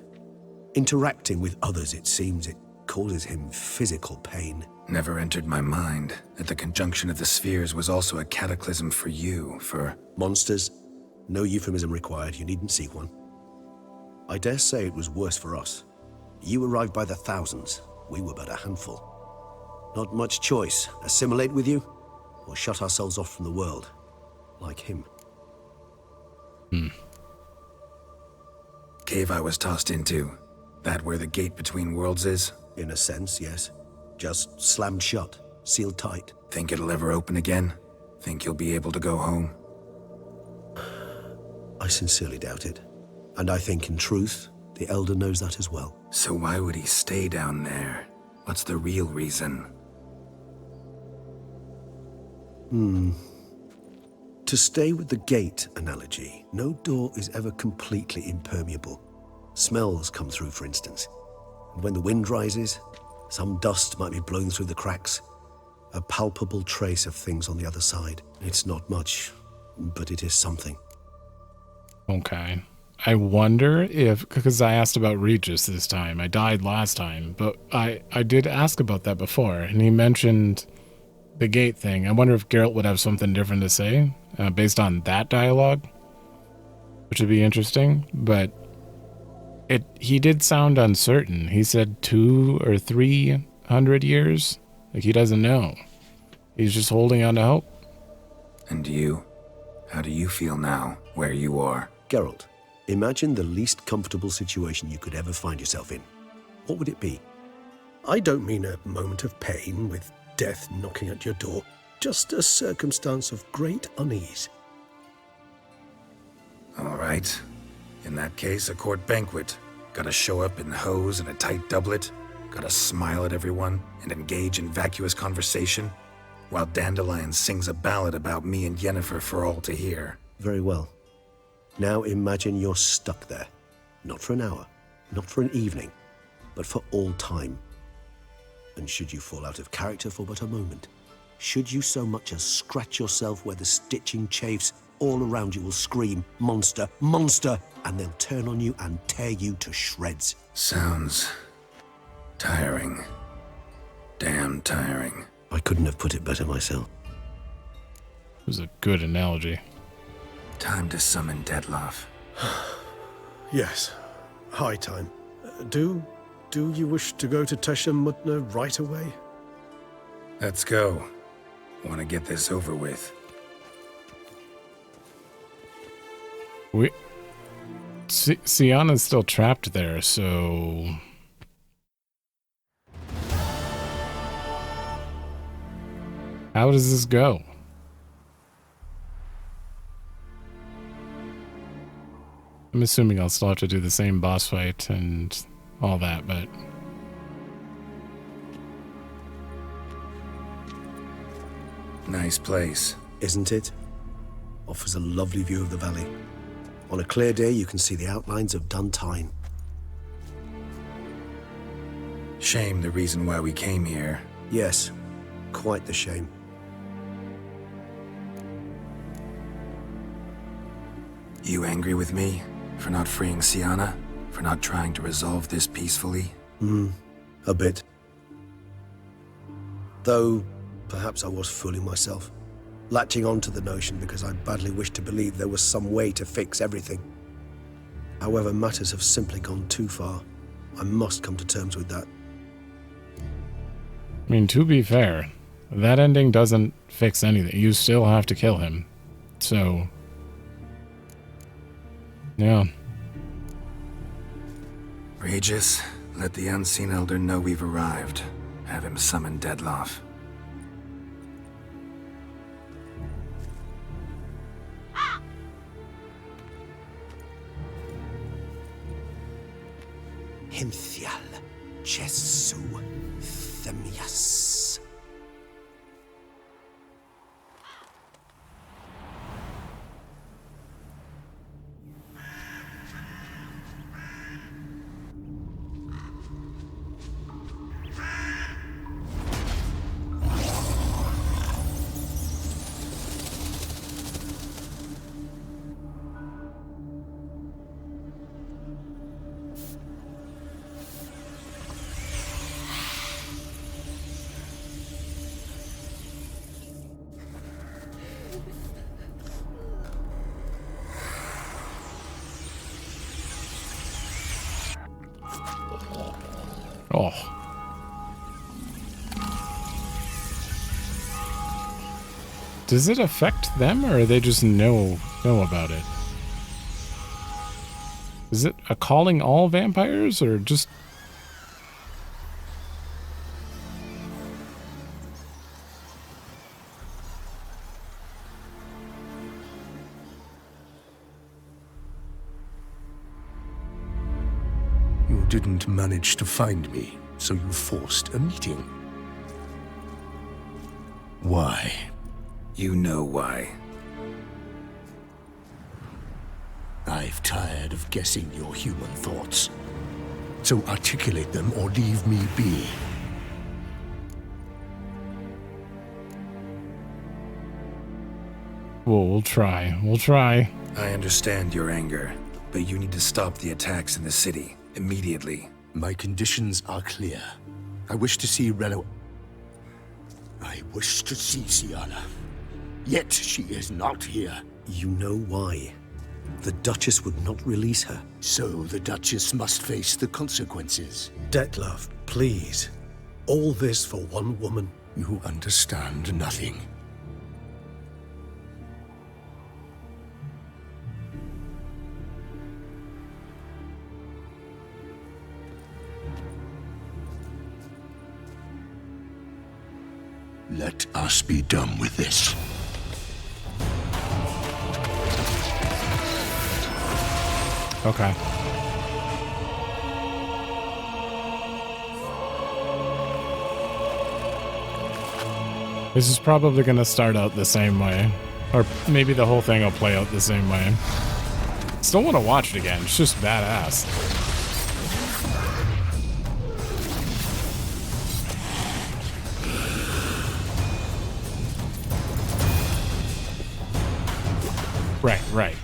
Interacting with others, it seems, it causes him physical pain. Never entered my mind that the conjunction of the spheres was also a cataclysm for you, for... Monsters? No euphemism required, you needn't seek one. I dare say it was worse for us. You arrived by the thousands, we were but a handful. Not much choice, assimilate with you, or shut ourselves off from the world, like him. Cave I was tossed into. That where the gate between worlds is? In a sense, yes. Just slammed shut, sealed tight. Think it'll ever open again? Think you'll be able to go home? I sincerely doubt it. And I think, in truth, The Elder knows that as well. So why would he stay down there? What's the real reason? To stay with the gate analogy, no door is ever completely impermeable. Smells come through, for instance. And when the wind rises, some dust might be blown through the cracks. A palpable trace of things on the other side. It's not much, but it is something. Okay. I wonder if, because I asked about Regis this time. I died last time, but I did ask about that before, and he mentioned the gate thing. I wonder if Geralt would have something different to say based on that dialogue, which would be interesting, but he did sound uncertain. He said 200 or 300 years. Like, he doesn't know. He's just holding on to hope. And you? How do you feel now, where you are? Geralt, imagine the least comfortable situation you could ever find yourself in. What would it be? I don't mean a moment of pain with death knocking at your door. Just a circumstance of great unease. All right. In that case, a court banquet. Gotta show up in hose and a tight doublet. Gotta smile at everyone and engage in vacuous conversation, while Dandelion sings a ballad about me and Yennefer for all to hear. Very well. Now imagine you're stuck there. Not for an hour, not for an evening, but for all time. And should you fall out of character for but a moment, should you so much as scratch yourself where the stitching chafes, all around you will scream, "Monster, monster!" and they'll turn on you and tear you to shreds. Sounds tiring. Damn tiring. I couldn't have put it better myself. It was a good analogy. Time to summon Dettlaff. Yes, high time. Do you wish to go to Teshem Mutna right away? Let's go. Want to get this over with. Sienna's still trapped there, so... How does this go? I'm assuming I'll still have to do the same boss fight and all that, but... Nice place. Isn't it? Offers a lovely view of the valley. On a clear day, you can see the outlines of Duntine. Shame the reason why we came here. Yes, quite the shame. You angry with me? For not freeing Sienna? For not trying to resolve this peacefully? A bit. Though, perhaps I was fooling myself. Latching on to the notion because I badly wished to believe there was some way to fix everything. However, matters have simply gone too far. I must come to terms with that. I mean, to be fair, that ending doesn't fix anything. You still have to kill him. So... yeah. Regis, let the Unseen Elder know we've arrived. Have him summon Dettlaff. Himthial, Chesu, Themias. Oh. Does it affect them, or they just know about it? Is it a calling all vampires, or just... didn't manage to find me, so you forced a meeting. Why? You know why. I've tired of guessing your human thoughts. So articulate them or leave me be. We'll try. We'll try. I understand your anger, but you need to stop the attacks in the city immediately. My conditions are clear. I wish to see I wish to see Siana. Yet she is not here. You know why. The Duchess would not release her. So the Duchess must face the consequences. Dettlaff, please. All this for one woman? You understand nothing. Let us be done with this. Okay. This is probably going to start out the same way. Or maybe the whole thing will play out the same way. Still want to watch it again. It's just badass. Right.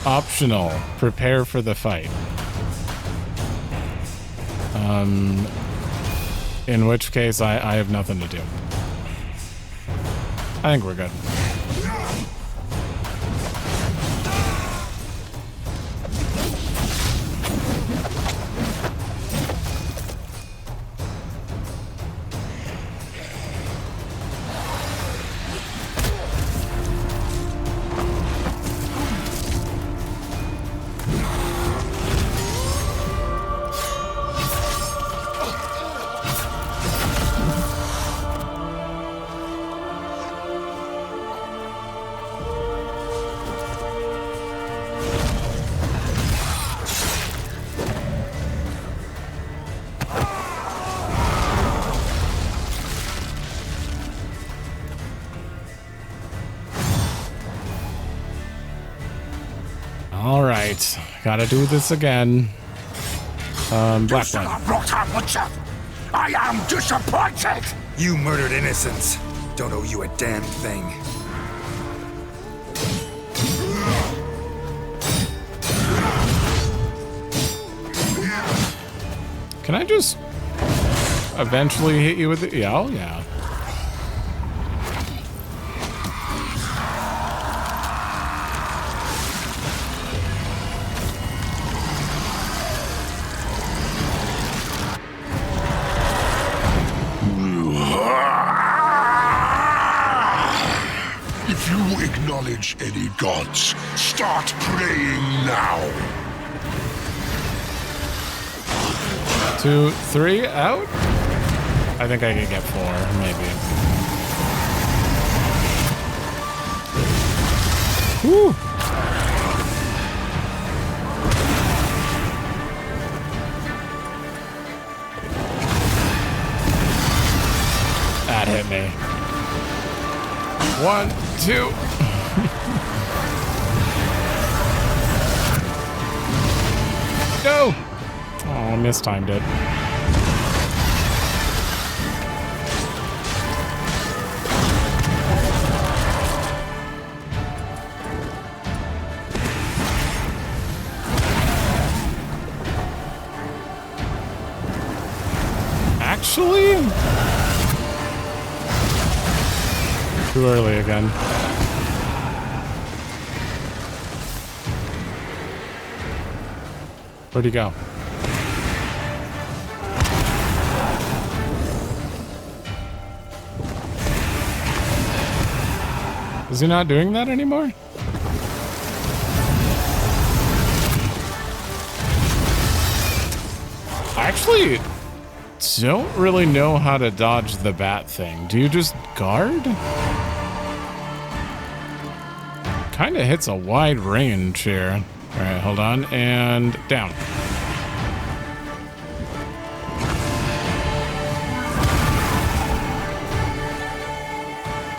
Optional. Prepare for the fight. In which case, I have nothing to do. I think we're good. All right, gotta do this again. Black one. I am disappointed! You murdered innocents. Don't owe you a damn thing. Can I just eventually hit you with it? Yeah, oh yeah. If you acknowledge any gods, start praying now. 2, 3, out? I think I could get 4, maybe. Woo! That hit me. 1, 2. Go! Oh, mistimed it. Actually? Too early again. Where'd he go? Is he not doing that anymore? I actually don't really know how to dodge the bat thing. Do you just guard? Kind of hits a wide range here. All right, hold on, and down.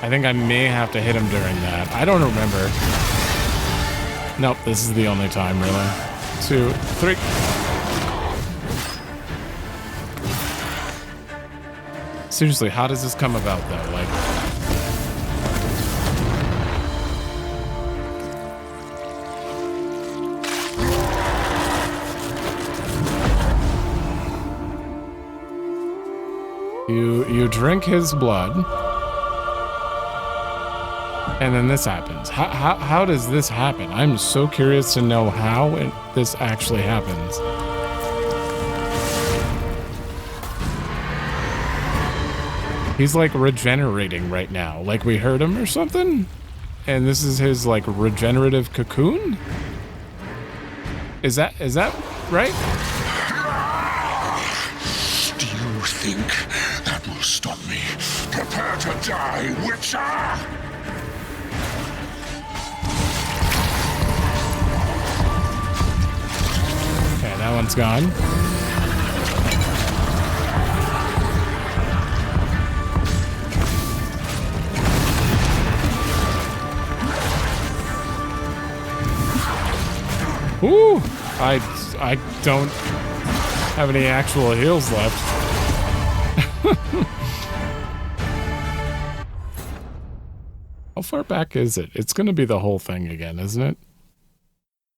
I think I may have to hit him during that. I don't remember. Nope, this is the only time, really. 2, 3. Seriously, how does this come about, though? Like... You drink his blood, and then this happens. How does this happen? I'm so curious to know how this actually happens. He's like regenerating right now, like we heard him or something, and this is his like regenerative cocoon. Is that right? Do you think that will stop me? Prepare to die, Witcher! Okay, that one's gone. Ooh, I don't have any actual heals left. How far back is it? It's gonna be the whole thing again, isn't it?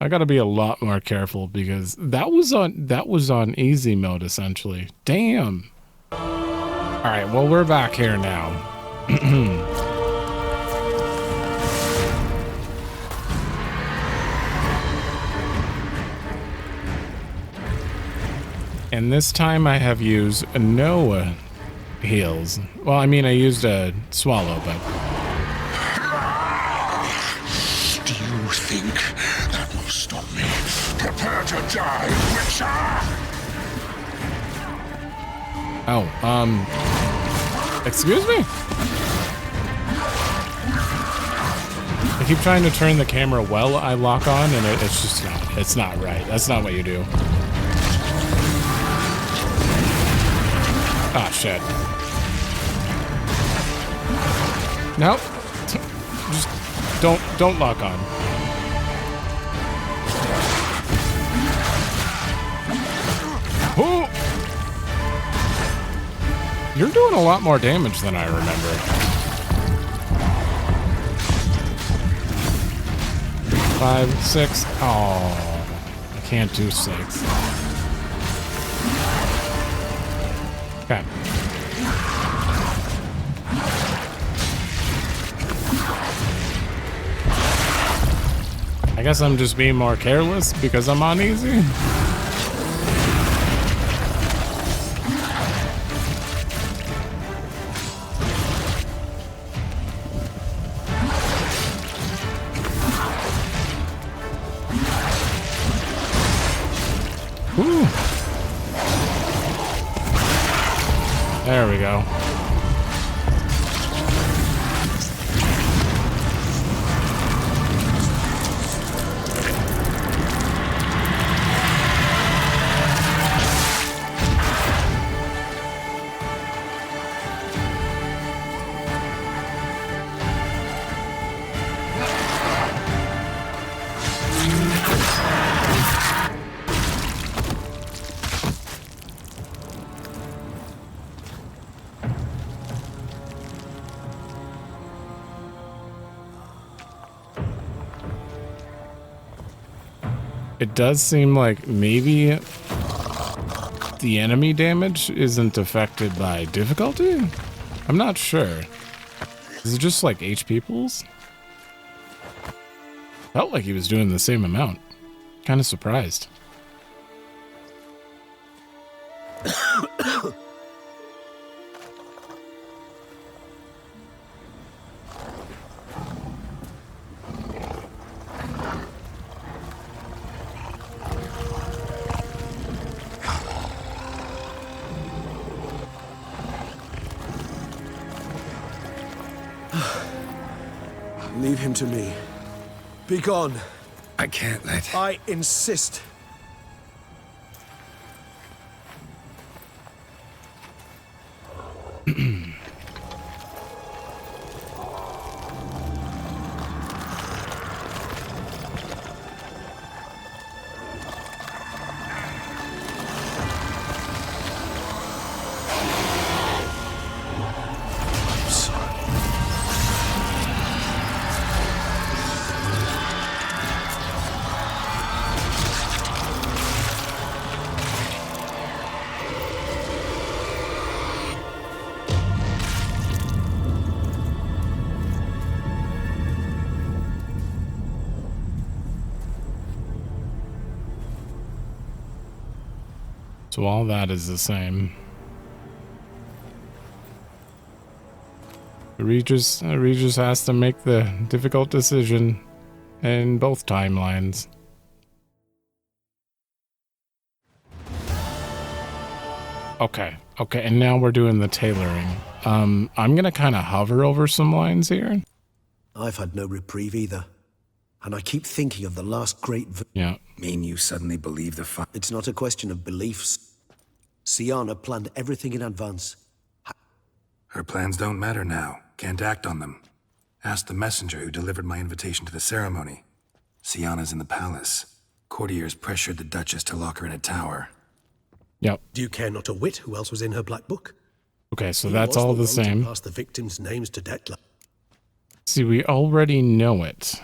I gotta be a lot more careful because that was on easy mode essentially. Damn. Alright, well we're back here now. And this time I have used no heals. Well, I mean I used a swallow, but... Do you think that will stop me? Prepare to die, Witcher! Oh, excuse me? I keep trying to turn the camera while I lock on, and it's just not. It's not right. That's not what you do. Ah, shit. Nope. Just don't lock on. Ooh. You're doing a lot more damage than I remember. 5, 6. Oh, I can't do 6. Okay. I guess I'm just being more careless because I'm on easy. Whew. There we go. It does seem like maybe the enemy damage isn't affected by difficulty? I'm not sure. Is it just like HP pools? Felt like he was doing the same amount. Kind of surprised. Leave him to me. Be gone. I can't let... I insist. So all that is the same. Regis has to make the difficult decision in both timelines. Okay, and now we're doing the tailoring. I'm gonna kind of hover over some lines here. I've had no reprieve either. And I keep thinking of the last great... Yeah. Mean you suddenly believe the It's not a question of beliefs. Sienna planned everything in advance. Her plans don't matter now. Can't act on them. Ask the messenger who delivered my invitation to the ceremony. Sienna's in the palace. Courtiers pressured the Duchess to lock her in a tower. Yep. Do you care not a whit who else was in her black book? Okay, so He that's was all the one to same. pass the victims' names to Detla. See, we already know it.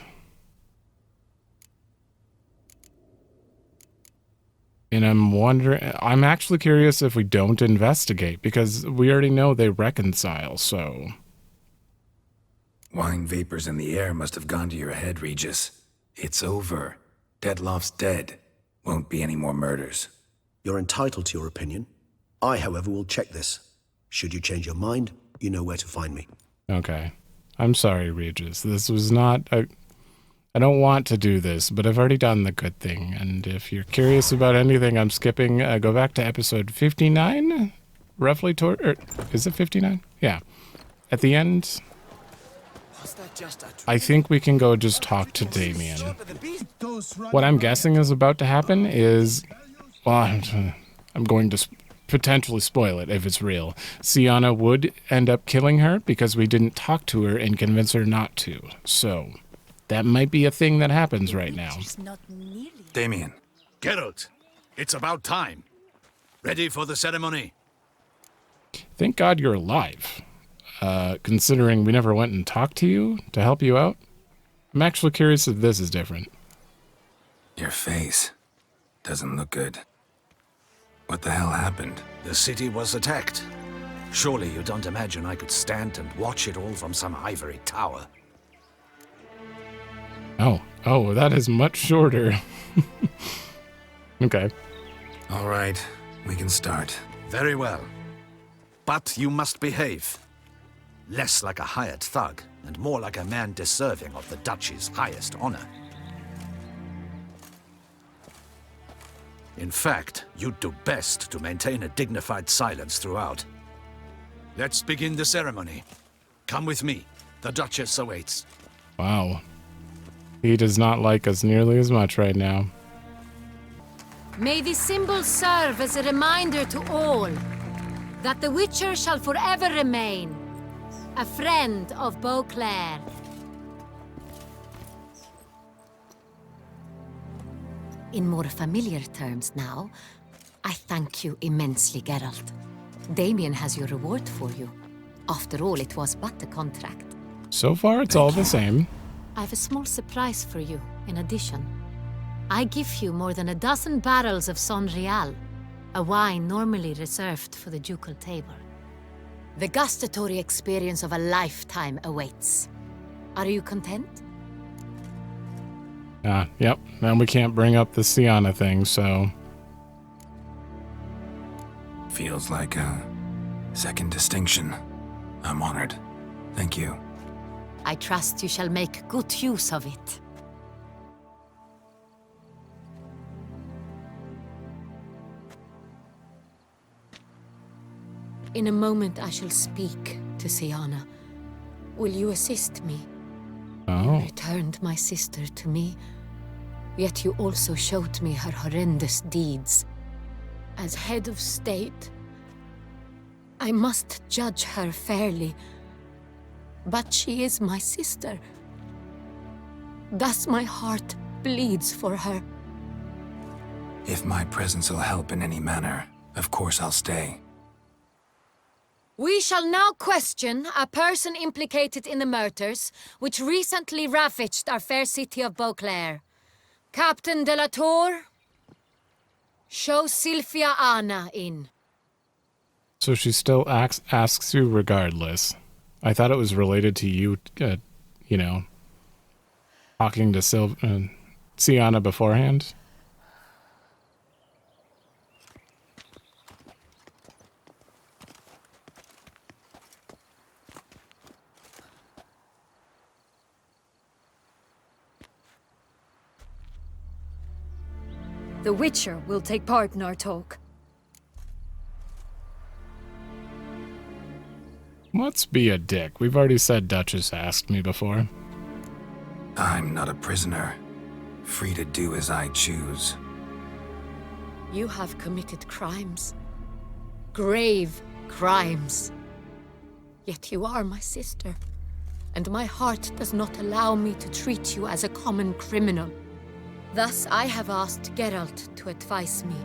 And I'm actually curious if we don't investigate, because we already know they reconcile, so... Wine vapors in the air must have gone to your head, Regis. It's over. Detloff's dead. Won't be any more murders. You're entitled to your opinion. I, however, will check this. Should you change your mind, you know where to find me. Okay. I'm sorry, Regis. This was not... I don't want to do this, but I've already done the good thing. And if you're curious about anything I'm skipping, go back to episode 59? Roughly or is it 59? Yeah. At the end, I think we can go just talk to Damien. What I'm guessing is about to happen is... Well, I'm going to potentially spoil it if it's real. Sienna would end up killing her because we didn't talk to her and convince her not to. So... that might be a thing that happens right now. Damien. Geralt, it's about time. Ready for the ceremony? Thank God you're alive. Considering we never went and talked to you to help you out. I'm actually curious if this is different. Your face doesn't look good. What the hell happened? The city was attacked. Surely you don't imagine I could stand and watch it all from some ivory tower. Oh, that is much shorter. Okay. All right, we can start. Very well. But you must behave. Less like a hired thug, and more like a man deserving of the Duchy's highest honor. In fact, you'd do best to maintain a dignified silence throughout. Let's begin the ceremony. Come with me. The Duchess awaits. Wow. He does not like us nearly as much right now. May this symbol serve as a reminder to all that the Witcher shall forever remain a friend of Beauclair. In more familiar terms now, I thank you immensely, Geralt. Damien has your reward for you. After all, it was but a contract. So far, it's all the same. I have a small surprise for you, in addition. I give you more than a dozen barrels of Son Real, a wine normally reserved for the ducal table. The gustatory experience of a lifetime awaits. Are you content? Yep. Now we can't bring up the Sienna thing, so... Feels like a second distinction. I'm honored. Thank you. I trust you shall make good use of it. In a moment I shall speak to Sienna. Will you assist me? Oh. You returned my sister to me, yet you also showed me her horrendous deeds. As head of state, I must judge her fairly. But she is my sister. Thus my heart bleeds for her. If my presence will help in any manner, of course I'll stay. We shall now question a person implicated in the murders which recently ravaged our fair city of Beauclair. Captain de la Tour, show Sylvia Anna in. So she still asks you regardless. I thought it was related to you, you know, talking to Sienna beforehand. The Witcher will take part in our talk. Let's be a dick. We've already said Duchess asked me before. I'm not a prisoner, free to do as I choose. You have committed crimes. Grave crimes. Yet you are my sister, and my heart does not allow me to treat you as a common criminal. Thus I have asked Geralt to advise me,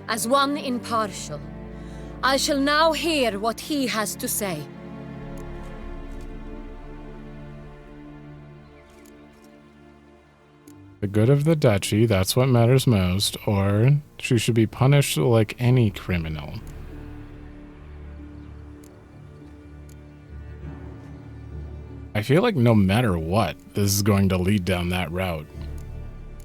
as one impartial. I shall now hear what he has to say. The good of the duchy, that's what matters most, or she should be punished like any criminal. I feel like no matter what, this is going to lead down that route.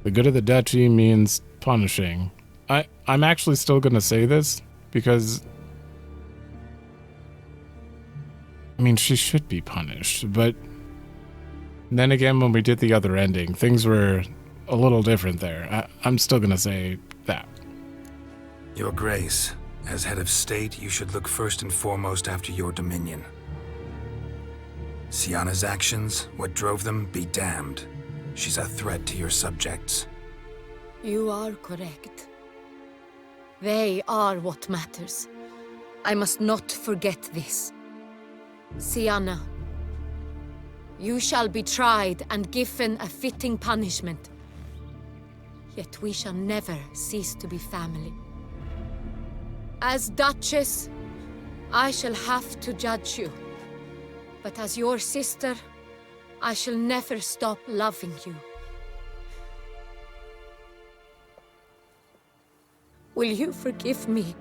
The good of the duchy means punishing. I'm actually still going to say this because, I mean, she should be punished, but then again, when we did the other ending, things were a little different there. I'm still going to say that. Your Grace, as head of state, you should look first and foremost after your dominion. Sienna's actions, what drove them, be damned. She's a threat to your subjects. You are correct. They are what matters. I must not forget this. Sienna, you shall be tried and given a fitting punishment. Yet we shall never cease to be family. As Duchess, I shall have to judge you. But as your sister, I shall never stop loving you. Will you forgive me?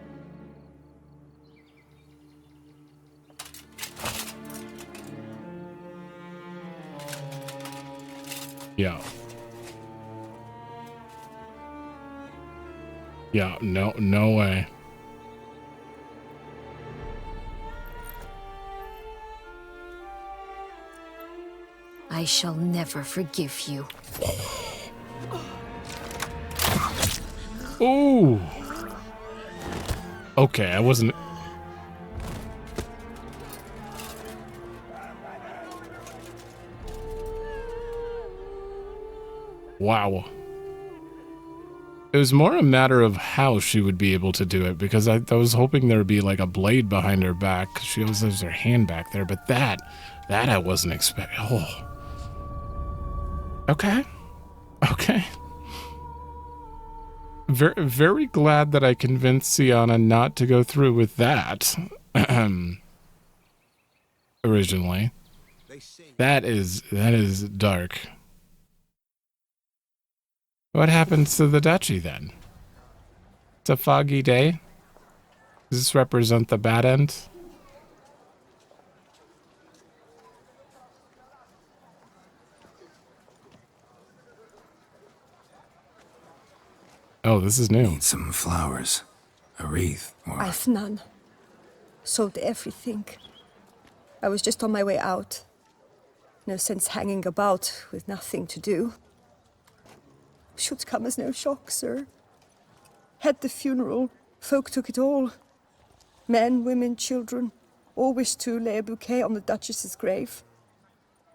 Yeah. Yeah, no way. I shall never forgive you. Ooh. Okay, I wasn't... Wow. It was more a matter of how she would be able to do it, because I was hoping there would be like a blade behind her back. She always has her hand back there, but that I wasn't expecting. Oh. Okay. Okay. Very, very glad that I convinced Sienna not to go through with that. Originally. That is dark. What happens to the duchy then? It's a foggy day. Does this represent the bad end? Oh, this is new. Need some flowers. A wreath, or... I've none. Sold everything. I was just on my way out. No sense hanging about with nothing to do. Should come as no shock, sir. Had the funeral, folk took it all. Men, women, children, all wished to lay a bouquet on the Duchess's grave.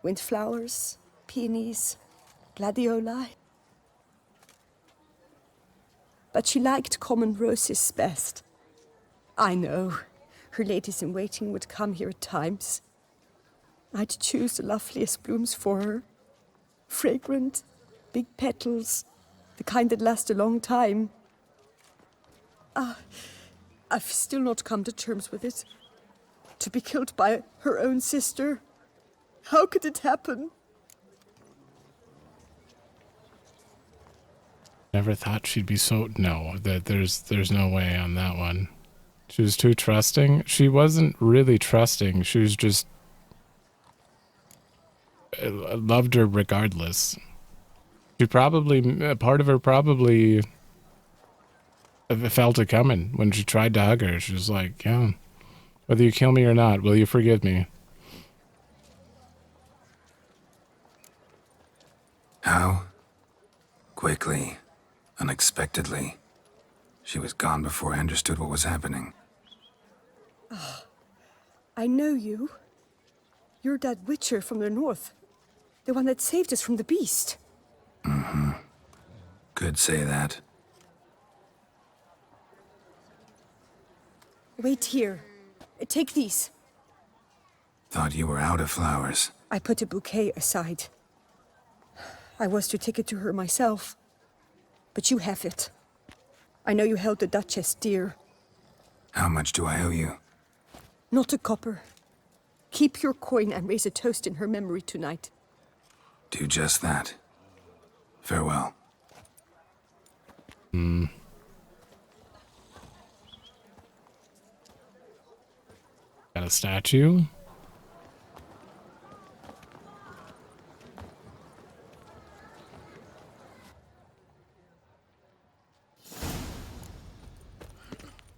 Windflowers, peonies, gladioli. But she liked common roses best. I know, her ladies-in-waiting would come here at times. I'd choose the loveliest blooms for her. Fragrant, big petals, the kind that last a long time. I've still not come to terms with it. To be killed by her own sister. How could it happen? Never thought she'd be so... No, that there's no way on that one. She was too trusting. She wasn't really trusting. She was just... loved her regardless. She probably... part of her probably... felt it coming when she tried to hug her. She was like, yeah, whether you kill me or not, will you forgive me? How? Quickly. Unexpectedly. She was gone before I understood what was happening. I know you. You're that witcher from the north. The one that saved us from the beast. Mm-hmm. Could say that. Wait here. Take these. Thought you were out of flowers. I put a bouquet aside. I was to take it to her myself. But you have it. I know you held the Duchess dear. How much do I owe you? Not a copper. Keep your coin and raise a toast in her memory tonight. Do just that. Farewell. Got a statue?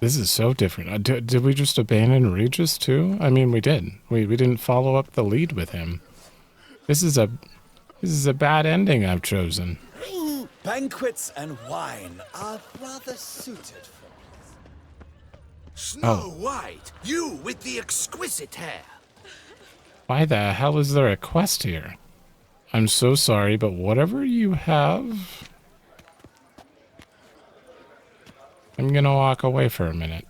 This is so different. Did we just abandon Regis too? I mean, we did. We didn't follow up the lead with him. This is a bad ending I've chosen. Banquets and wine are rather suited for Snow White, you with the exquisite hair. Why the hell is there a quest here? I'm so sorry, but whatever you have... I'm gonna walk away for a minute.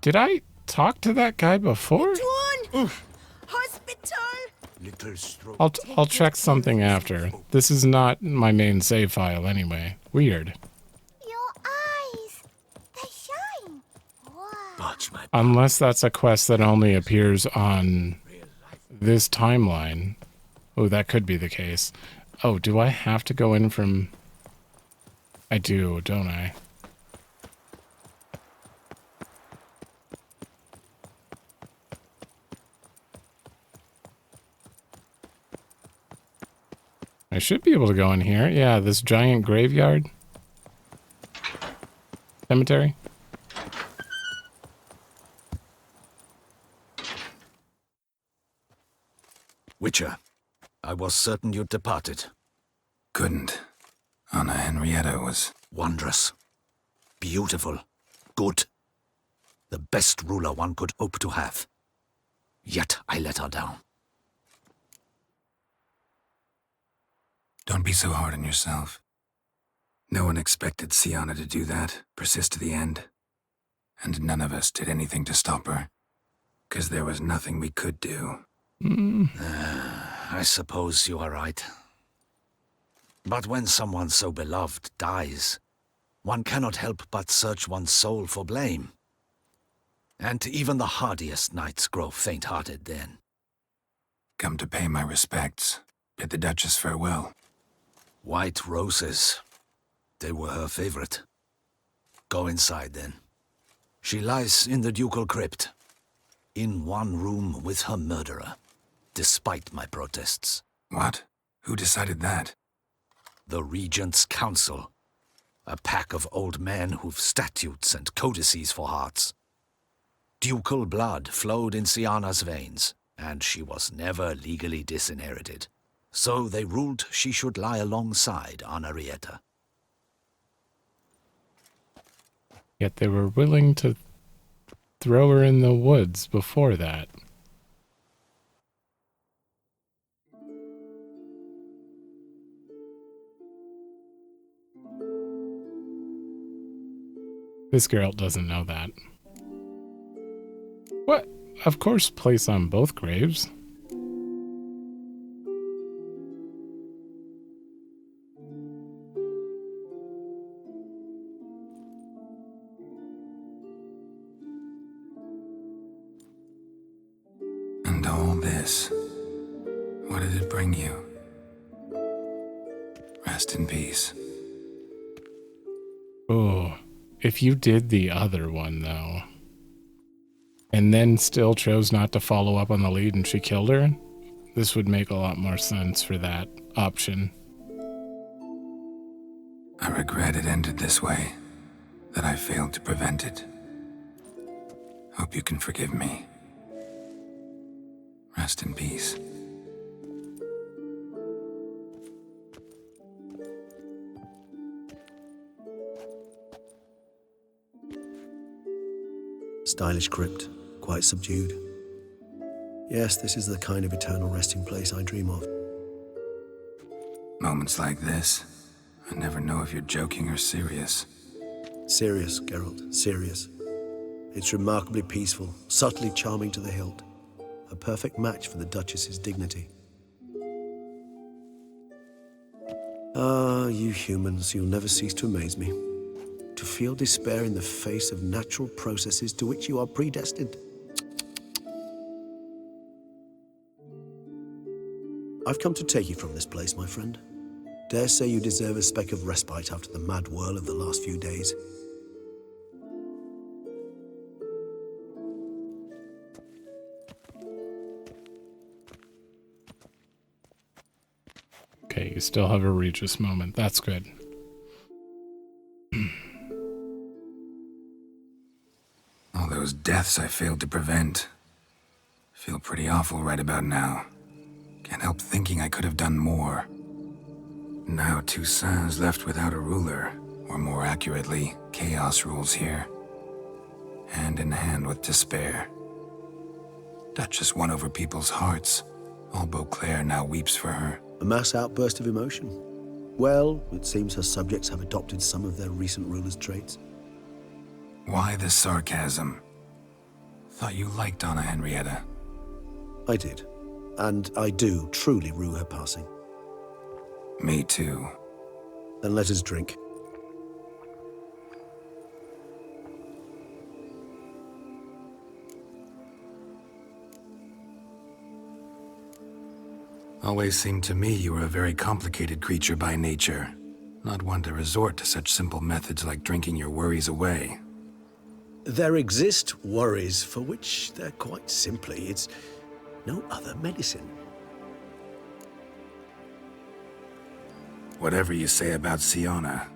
Did I talk to that guy before? Hospital! I'll check something after. This is not my main save file anyway. Weird. Your eyes, they shine. Wow. Unless that's a quest that only appears on this timeline. Oh, that could be the case. Oh, do I have to go in from... I do, don't I? I should be able to go in here. Yeah, this giant graveyard. Cemetery. Witcher, I was certain you'd departed. Couldn't. Anna Henrietta was... Wondrous. Beautiful. Good. The best ruler one could hope to have. Yet I let her down. Don't be so hard on yourself. No one expected Sienna to do that, persist to the end. And none of us did anything to stop her. 'Cause there was nothing we could do. I suppose you are right. But when someone so beloved dies, one cannot help but search one's soul for blame. And even the hardiest knights grow faint-hearted then. Come to pay my respects. Bid the Duchess farewell. White roses. They were her favorite. Go inside then. She lies in the ducal crypt. In one room with her murderer. Despite my protests. What? Who decided that? The Regent's Council. A pack of old men who've statutes and codices for hearts. Ducal blood flowed in Sienna's veins, and she was never legally disinherited. So they ruled she should lie alongside Henrietta. Yet they were willing to throw her in the woods before that. This girl doesn't know that. What? Of course, place on both graves. And all this, what did it bring you? Rest in peace. Oh, if you did the other one, though, and then still chose not to follow up on the lead and she killed her, this would make a lot more sense for that option. I regret it ended this way, that I failed to prevent it. Hope you can forgive me. Rest in peace. Stylish crypt, quite subdued. Yes, this is the kind of eternal resting place I dream of. Moments like this, I never know if you're joking or serious. Serious, Geralt, serious. It's remarkably peaceful, subtly charming to the hilt. A perfect match for the Duchess's dignity. Ah, you humans, you'll never cease to amaze me. To feel despair in the face of natural processes to which you are predestined. I've come to take you from this place, my friend. Dare say you deserve a speck of respite after the mad whirl of the last few days. Okay, you still have a Regis moment. That's good. All those deaths I failed to prevent. Feel pretty awful right about now. Can't help thinking I could have done more. Now Toussaint's left without a ruler, or more accurately, chaos rules here. Hand in hand with despair. Duchess won over people's hearts. All Beauclair now weeps for her. A mass outburst of emotion. Well, it seems her subjects have adopted some of their recent ruler's traits. Why the sarcasm? Thought you liked Donna Henrietta. I did. And I do truly rue her passing. Me too. Then let us drink. Always seemed to me you were a very complicated creature by nature. Not one to resort to such simple methods like drinking your worries away. There exist worries for which they're quite simply, it's no other medicine. Whatever you say about Siona,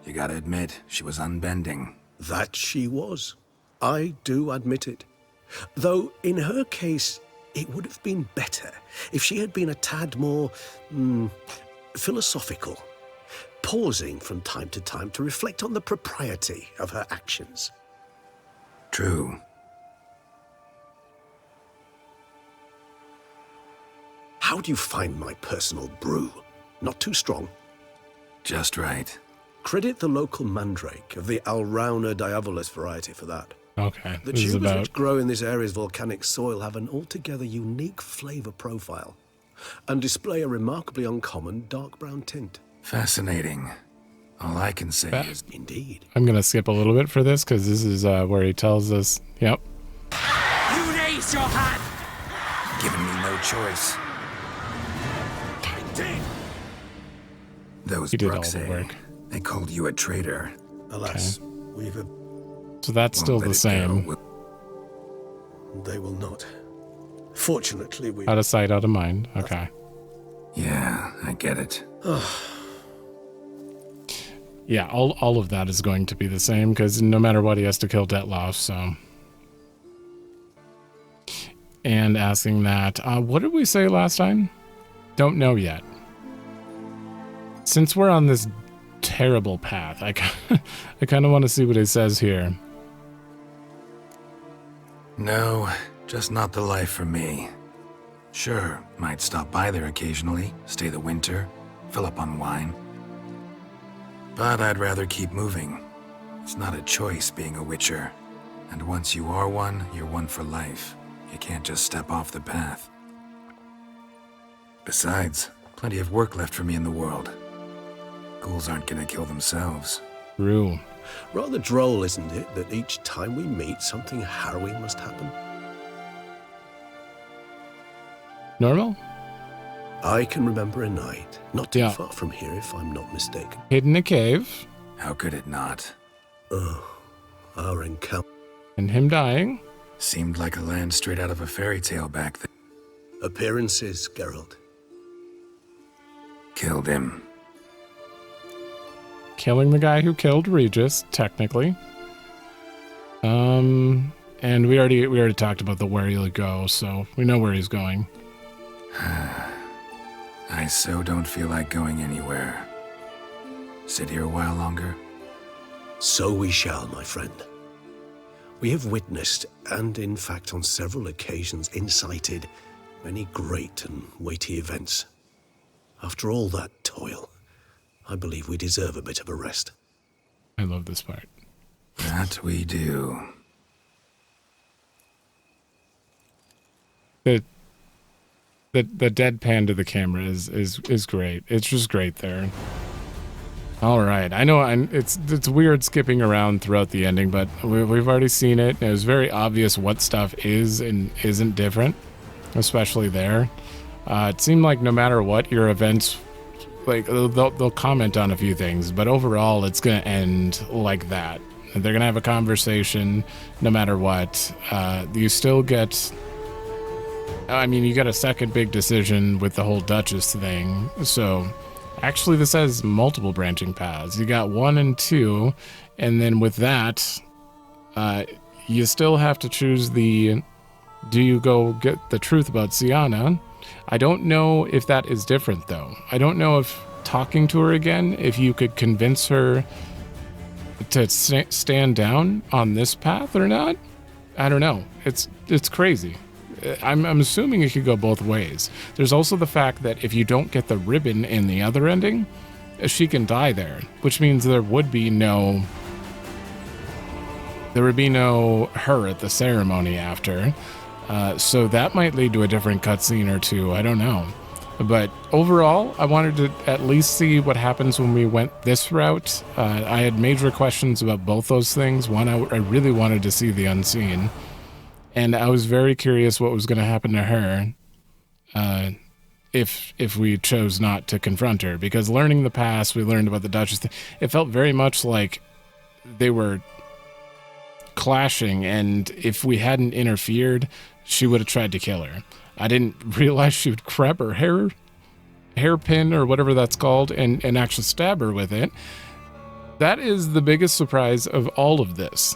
you gotta admit, she was unbending. That she was. I do admit it. Though, in her case, it would have been better if she had been a tad more, philosophical, pausing from time to time to reflect on the propriety of her actions. True. How do you find my personal brew? Not too strong? Just right. Credit the local mandrake of the Alrauna diabolus variety for that. Okay, The this is tubers about... which grow in this area's volcanic soil have an altogether unique flavor profile and display a remarkably uncommon dark brown tint. Fascinating. All I can say is... Indeed. I'm going to skip a little bit for this because this is where he tells us, yep. You raise your hand! Giving me no choice. Those He did all Brooks the say work. they called you a traitor. Alas, we've a... So that's still the same. They will not. Fortunately, we... Out of sight, out of mind. Okay. Yeah, I get it. Yeah, all of that is going to be the same because no matter what, he has to kill Detloff, so... And asking that, what did we say last time? Don't know yet. Since we're on this terrible path, I kind of want to see what it says here. No, just not the life for me. Sure, might stop by there occasionally, stay the winter, fill up on wine. But I'd rather keep moving. It's not a choice being a witcher. And once you are one, you're one for life. You can't just step off the path. Besides, plenty of work left for me in the world. Ghouls aren't gonna kill themselves. True. Rather droll, isn't it, that each time we meet, something harrowing must happen? Normal? I can remember a night, not too far from here if I'm not mistaken. Hid in a cave. How could it not? Oh, our encounter. And him dying. Seemed like a land straight out of a fairy tale back then. Appearances, Geralt. Killed him. Killing the guy who killed Regis, technically. And we already talked about the where he'll go, so we know where he's going. I so don't feel like going anywhere. Sit here a while longer? So we shall, my friend. We have witnessed, and in fact on several occasions incited, many great and weighty events. After all that toil, I believe we deserve a bit of a rest. I love this part. That we do. The deadpan to the camera is great. It's just great there. All right, I know it's weird skipping around throughout the ending, but we've already seen it. It was very obvious what stuff is and isn't different, especially there. It seemed like no matter what your events, like they'll comment on a few things, but overall it's gonna end like that. They're gonna have a conversation no matter what. You still get, I mean, you got a second big decision with the whole Duchess thing. So actually this has multiple branching paths. You got 1 and 2, and then with that, you still have to choose do you go get the truth about Sienna? I don't know if that is different though. I don't know if talking to her again, if you could convince her to stand down on this path or not. I don't know. It's crazy. I'm assuming it could go both ways. There's also the fact that if you don't get the ribbon in the other ending, she can die there, which means there would be no her at the ceremony after. So that might lead to a different cutscene or two. I don't know. But overall, I wanted to at least see what happens when we went this route. I had major questions about both those things. One, I really wanted to see the unseen. And I was very curious what was going to happen to her if we chose not to confront her. Because learning the past, we learned about the Duchess. It felt very much like they were clashing, and if we hadn't interfered, she would have tried to kill her. I didn't realize she would grab her hairpin or whatever that's called and actually stab her with it. That is the biggest surprise of all of this,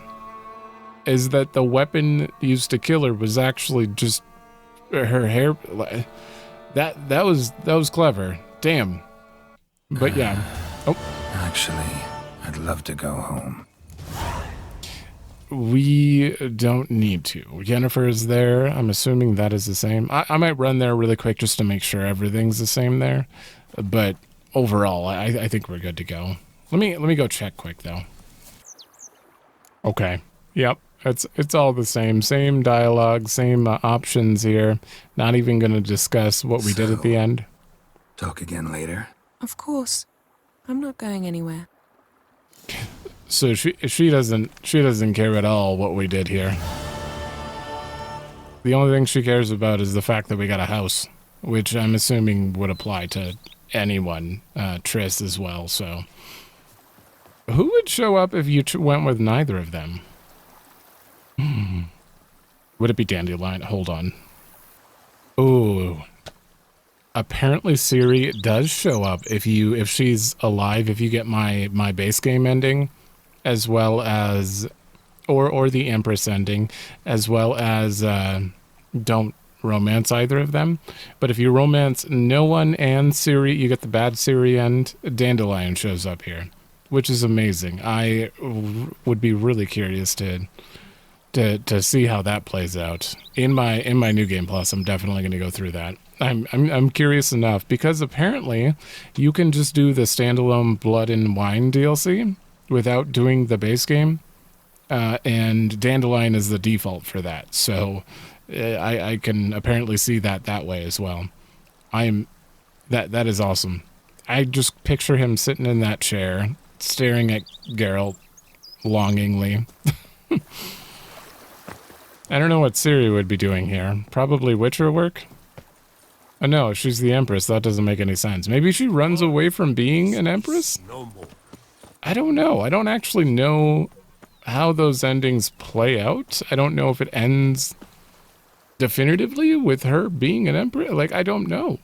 is that the weapon used to kill her was actually just her hair. That was clever. Damn. But yeah. Oh. Actually, I'd love to go home. We don't need to. Jennifer is there. I'm assuming that is the same. I might run there really quick just to make sure everything's the same there. But overall, I think we're good to go. Let me go check quick though. Okay. Yep. It's all the same. Same dialogue, same options here. Not even going to discuss what we did at the end. Talk again later. Of course. I'm not going anywhere. So she doesn't care at all what we did here. The only thing she cares about is the fact that we got a house, which I'm assuming would apply to anyone, Triss as well. So who would show up if you went with neither of them? Would it be Dandelion? Hold on. Ooh. Apparently Ciri does show up if she's alive, if you get my base game ending, as well as or the Empress ending, as well as don't romance either of them. But if you romance no one and Ciri, you get the bad Ciri end. Dandelion shows up here, which is amazing. I would be really curious to see how that plays out. In my New Game Plus, I'm definitely going to go through that. I'm curious enough because apparently you can just do the standalone Blood and Wine DLC without doing the base game, and Dandelion is the default for that. So I can apparently see that way as well. That is awesome. I just picture him sitting in that chair, staring at Geralt longingly. I don't know what Ciri would be doing here. Probably Witcher work? Oh no, she's the Empress. That doesn't make any sense. Maybe she runs away from being an Empress? I don't know. I don't actually know how those endings play out. I don't know if it ends definitively with her being an Empress. Like, I don't know.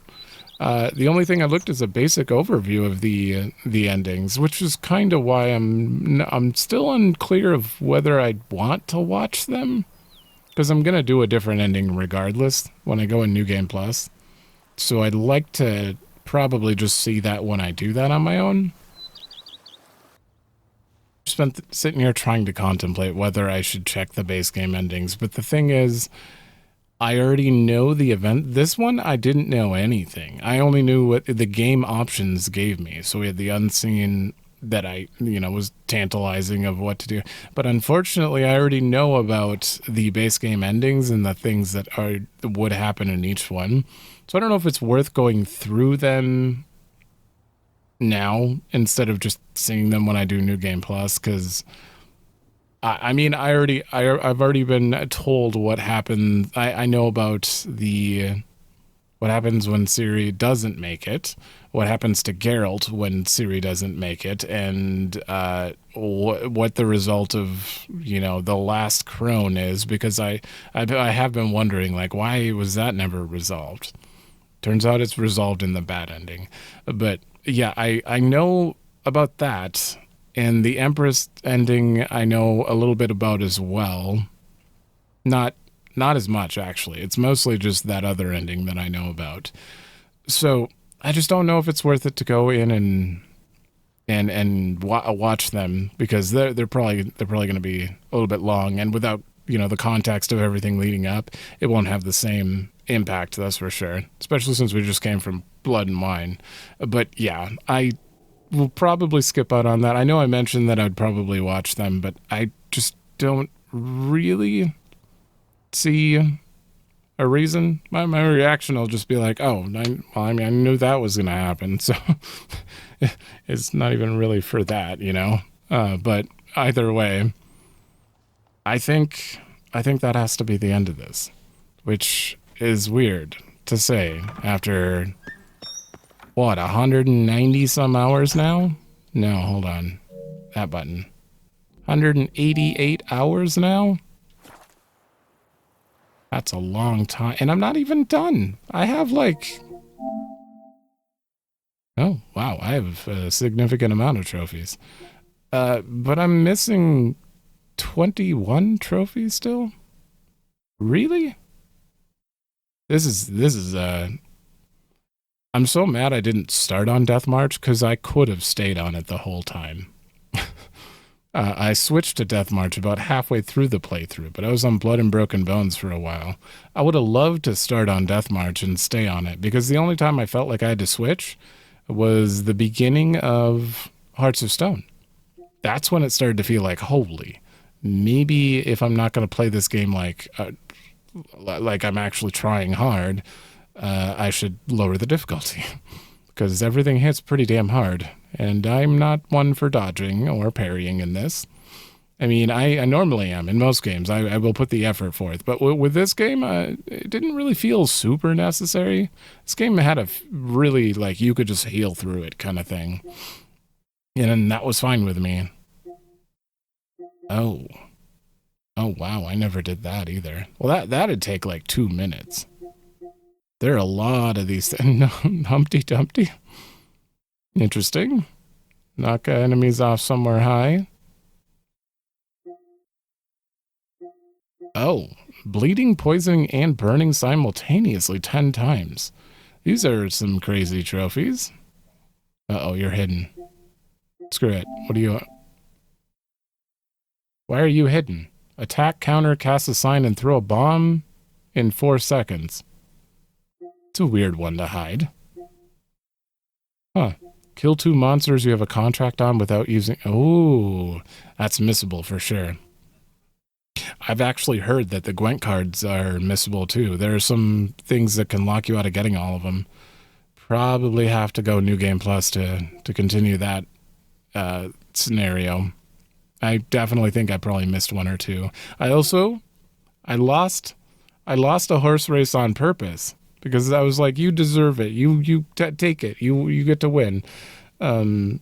The only thing I looked is a basic overview of the endings, which is kind of why I'm still unclear of whether I'd want to watch them. Because I'm going to do a different ending regardless when I go in New Game Plus. So I'd like to probably just see that when I do that on my own. spent sitting here trying to contemplate whether I should check the base game endings, but the thing is, I already know the event. This one, I didn't know anything. I only knew what the game options gave me. So we had the unseen that I, was tantalizing of what to do. But unfortunately, I already know about the base game endings and the things that would happen in each one. So I don't know if it's worth going through them now instead of just seeing them when I do New Game Plus, because I've already been told what happens. I know about what happens when Ciri doesn't make it, what happens to Geralt when Ciri doesn't make it, and what the result of the last crone is, because I have been wondering, like, why was that never resolved? Turns out it's resolved in the bad ending. But yeah, I know about that. And the Empress ending I know a little bit about as well. Not as much, actually. It's mostly just that other ending that I know about. So I just don't know if it's worth it to go in and watch them, because they're probably going to be a little bit long, and without the context of everything leading up, it won't have the same impact, that's for sure. Especially since we just came from Blood and Wine. But yeah, we'll probably skip out on that. I know I mentioned that I'd probably watch them, but I just don't really see a reason. My reaction will just be like, oh, I knew that was going to happen, so it's not even really for that, but either way, I think that has to be the end of this, which is weird to say after... what, 190 some hours now? No, hold on. That button. 188 hours now? That's a long time. And I'm not even done. I have oh, wow. I have a significant amount of trophies. But I'm missing 21 trophies still? Really? This is I'm so mad I didn't start on Death March, because I could have stayed on it the whole time. I switched to Death March about halfway through the playthrough, but I was on Blood and Broken Bones for a while. I would have loved to start on Death March and stay on it, because the only time I felt like I had to switch was the beginning of Hearts of Stone. That's when it started to feel like, holy, maybe if I'm not going to play this game like I'm actually trying hard, I should lower the difficulty, because everything hits pretty damn hard, and I'm not one for dodging or parrying in this. I mean, I normally am in most games. I will put the effort forth, but with this game, it didn't really feel super necessary. This game had a really, you could just heal through it kind of thing, and that was fine with me. Oh wow, I never did that either. Well, that'd take 2 minutes. There are a lot of these things. Humpty Dumpty. Interesting. Knock enemies off somewhere high. Oh, bleeding, poisoning, and burning simultaneously 10 times. These are some crazy trophies. Uh-oh, you're hidden. Screw it. What are you... Why are you hidden? Attack, counter, cast a sign, and throw a bomb in 4 seconds. It's a weird one to hide. Huh. Kill 2 monsters you have a contract on without using... Oh, that's missable for sure. I've actually heard that the Gwent cards are missable too. There are some things that can lock you out of getting all of them. Probably have to go New Game Plus to continue that scenario. I definitely think I probably missed 1 or 2. I lost a horse race on purpose, because I was like, you deserve it. You take it. You get to win. That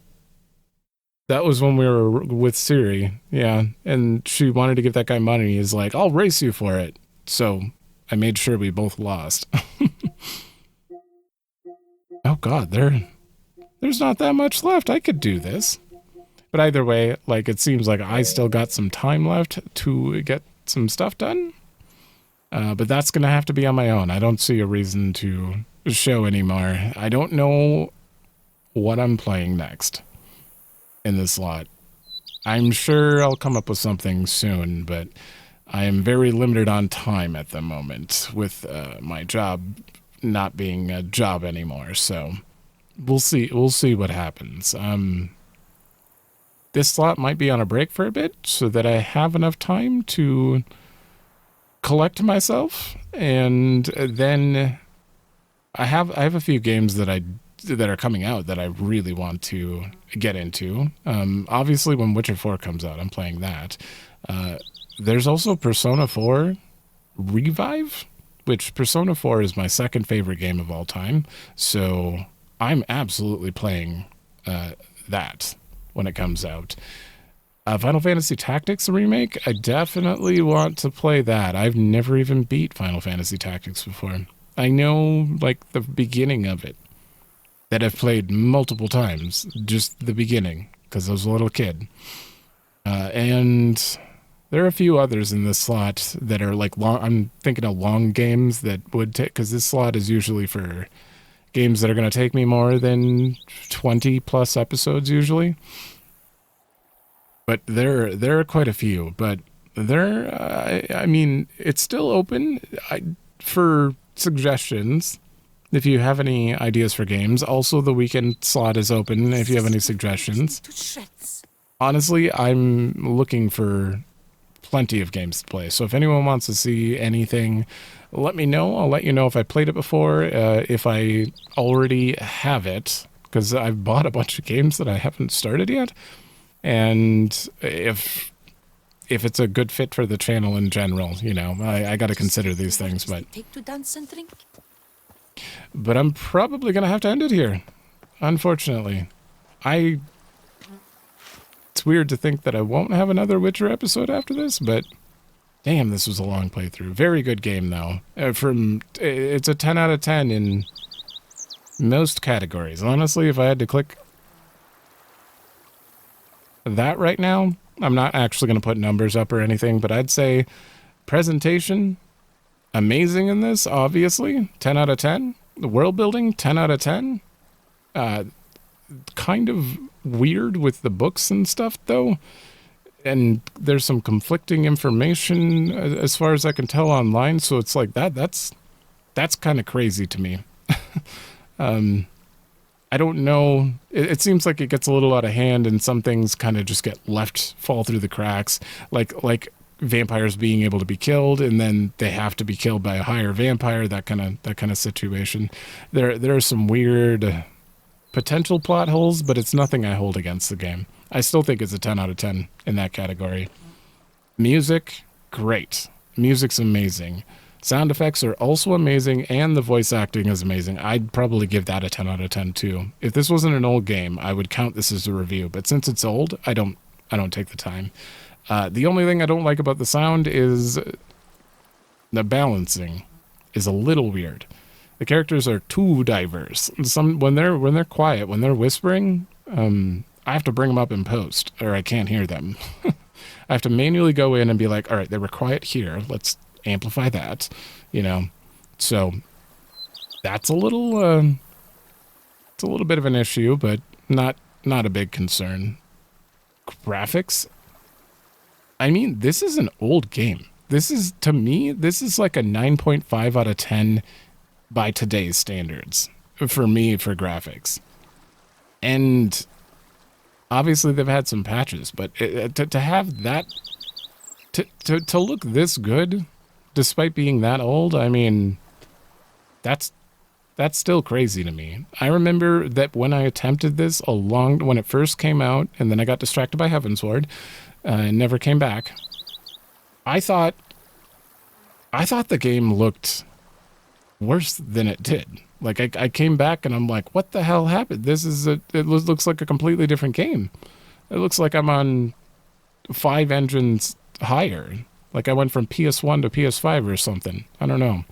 was when we were with Ciri. Yeah. And she wanted to give that guy money. He's like, I'll race you for it. So I made sure we both lost. Oh God, there's not that much left. I could do this. But either way, it seems like I still got some time left to get some stuff done. But that's going to have to be on my own. I don't see a reason to show anymore. I don't know what I'm playing next in this slot. I'm sure I'll come up with something soon, but I am very limited on time at the moment with my job not being a job anymore. So we'll see. We'll see what happens. This slot might be on a break for a bit so that I have enough time to collect myself, and then I have a few games that are coming out that I really want to get into. Obviously, when Witcher 4 comes out, I'm playing that. There's also Persona 4 Revive, which Persona 4 is my second favorite game of all time. So I'm absolutely playing that when it comes out. Final Fantasy Tactics Remake, I definitely want to play that. I've never even beat Final Fantasy Tactics before. I know, like, the beginning of it, that I've played multiple times, just the beginning, because I was a little kid. And there are a few others in this slot that are, like, long. I'm thinking of long games that would take, because this slot is usually for games that are going to take me more than 20-plus episodes, usually. But there are quite a few, but I mean, it's still open for suggestions if you have any ideas for games. Also, the weekend slot is open if you have any suggestions. Honestly, I'm looking for plenty of games to play, so if anyone wants to see anything, let me know. I'll let you know if I played it before, if I already have it, because I've bought a bunch of games that I haven't started yet. And if it's a good fit for the channel in general, you know, I got to consider these things, but Take to dance and drink. But I'm probably going to have to end it here, unfortunately. It's weird to think that I won't have another Witcher episode after this, but damn, this was a long playthrough. Very good game, though. It's a 10 out of 10 in most categories. Honestly, if I had to click that right now, I'm not actually going to put numbers up or anything, but I'd say presentation, amazing in this, obviously, 10 out of 10. The world building, 10 out of 10. Kind of weird with the books and stuff, though. And there's some conflicting information as far as I can tell online, so it's like that's kind of crazy to me. I don't know. It seems like it gets a little out of hand, and some things kind of just fall through the cracks, like vampires being able to be killed, and then they have to be killed by a higher vampire. That kind of situation. There are some weird potential plot holes, but it's nothing I hold against the game. I still think it's a 10 out of 10 in that category. Music, great. Music's amazing. Sound effects are also amazing, and the voice acting is amazing. I'd probably give that a 10 out of 10 too. If this wasn't an old game, I would count this as a review, but since it's old, I don't take the time. The only thing I don't like about the sound is the balancing is a little weird. The characters are too diverse. When they're quiet, when they're whispering, I have to bring them up in post, or I can't hear them. I have to manually go in and be like, all right, they were quiet here. Let's amplify that, you know. So that's a little bit of an issue, but not a big concern. Graphics, I mean, this is an old game. To me, this is like a 9.5 out of 10 by today's standards for me for graphics. And obviously they've had some patches, but to have that to look this good despite being that old, I mean, that's still crazy to me. I remember that when I attempted this when it first came out, and then I got distracted by Heavensward and never came back. I thought the game looked worse than it did. Like I came back and I'm like, what the hell happened? It looks like a completely different game. It looks like I'm on 5 engines higher. Like I went from PS1 to PS5 or something. I don't know.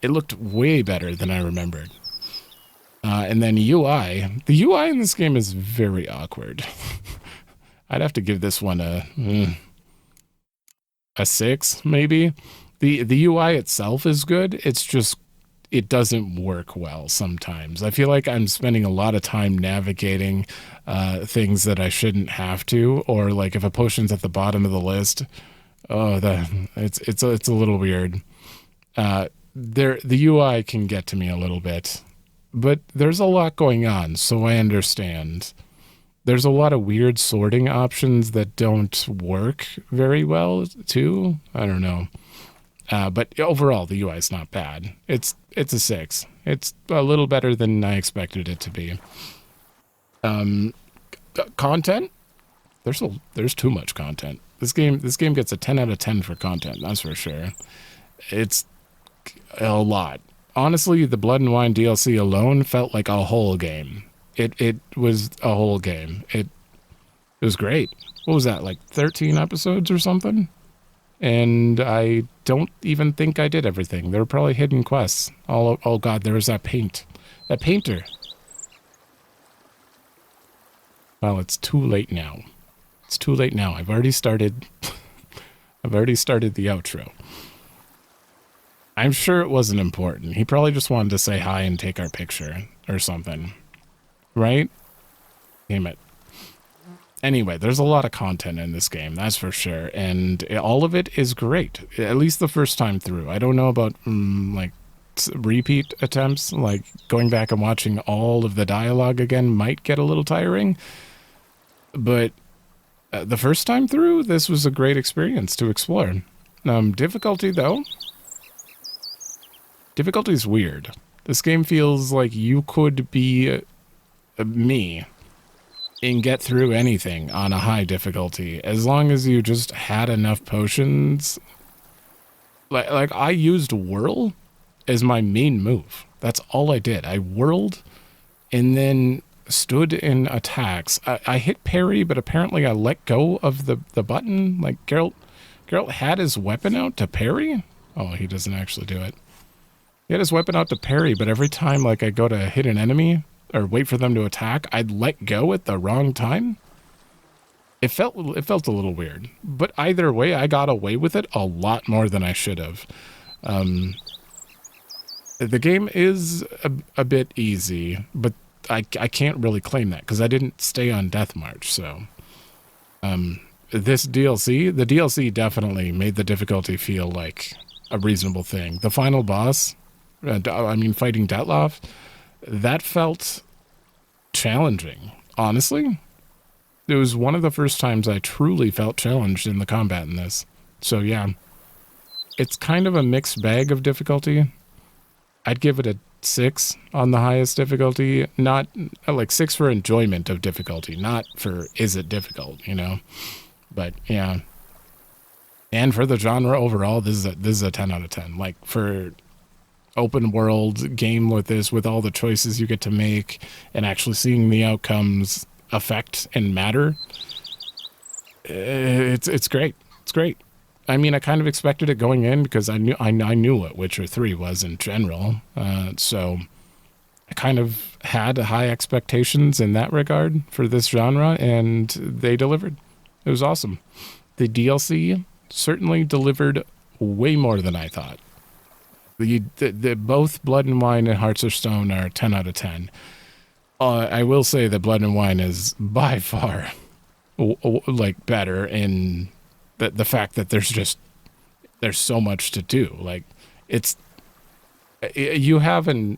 It looked way better than I remembered. And then UI. The UI in this game is very awkward. I'd have to give this one a 6, maybe. The UI itself is good. It's just it doesn't work well sometimes. I feel like I'm spending a lot of time navigating things that I shouldn't have to, or like if a potion's at the bottom of the list, it's a little weird. The UI can get to me a little bit, but there's a lot going on, so I understand. There's a lot of weird sorting options that don't work very well too. I don't know. But overall, the UI is not bad. It's a 6. It's a little better than I expected it to be. Content? There's too much content. This game gets a 10 out of 10 for content, that's for sure. It's a lot. Honestly, the Blood and Wine DLC alone felt like a whole game. It was a whole game. It was great. What was that, like 13 episodes or something? And I don't even think I did everything. There were probably hidden quests. Oh god, there was that painter. Well, it's too late now. It's too late now. I've already started the outro. I'm sure it wasn't important. He probably just wanted to say hi and take our picture or something. Right? Damn it. Anyway, there's a lot of content in this game, that's for sure, and all of it is great, at least the first time through. I don't know about, like, repeat attempts, like going back and watching all of the dialogue again might get a little tiring, but the first time through, this was a great experience to explore. Difficulty, though? Difficulty is weird. This game feels like you could be me and get through anything on a high difficulty as long as you just had enough potions. Like I used whirl as my main move. That's all I did. I whirled and then stood in attacks. I hit parry, but apparently I let go of the button. Like Geralt had his weapon out to parry. Oh, he doesn't actually do it. He had his weapon out to parry, but every time like I go to hit an enemy or wait for them to attack, I'd let go at the wrong time. It felt a little weird, but either way, I got away with it a lot more than I should have. The game is a bit easy, but I can't really claim that because I didn't stay on Death March. So, this DLC, the DLC definitely made the difficulty feel like a reasonable thing. The final boss, fighting Detloff, that felt challenging, honestly. It was one of the first times I truly felt challenged in the combat in this. So yeah, it's kind of a mixed bag of difficulty. I'd give it a 6 on the highest difficulty, not like 6 for enjoyment of difficulty, not for is it difficult, you know? But yeah. And for the genre overall, this is a 10 out of 10. Like for open world game with this, with all the choices you get to make and actually seeing the outcomes affect and matter, it's great. It's great. I mean, I kind of expected it going in because I knew what Witcher 3 was in general, so I kind of had high expectations in that regard for this genre, and they delivered. It was awesome. The DLC certainly delivered way more than I thought. The both Blood and Wine and Hearts of Stone are 10 out of 10. I will say that Blood and Wine is by far like better in the fact that there's so much to do. Like you have a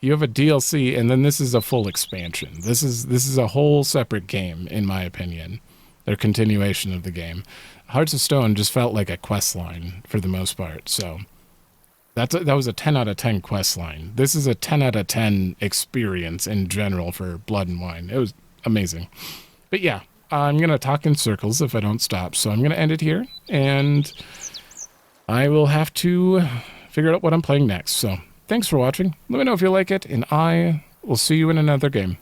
DLC and then this is a full expansion. This is a whole separate game in my opinion. Their continuation of the game. Hearts of Stone just felt like a quest line for the most part. So that was a 10 out of 10 quest line. This is a 10 out of 10 experience in general for Blood and Wine. It was amazing. But yeah, I'm going to talk in circles if I don't stop. So I'm going to end it here, and I will have to figure out what I'm playing next. So thanks for watching. Let me know if you like it, and I will see you in another game.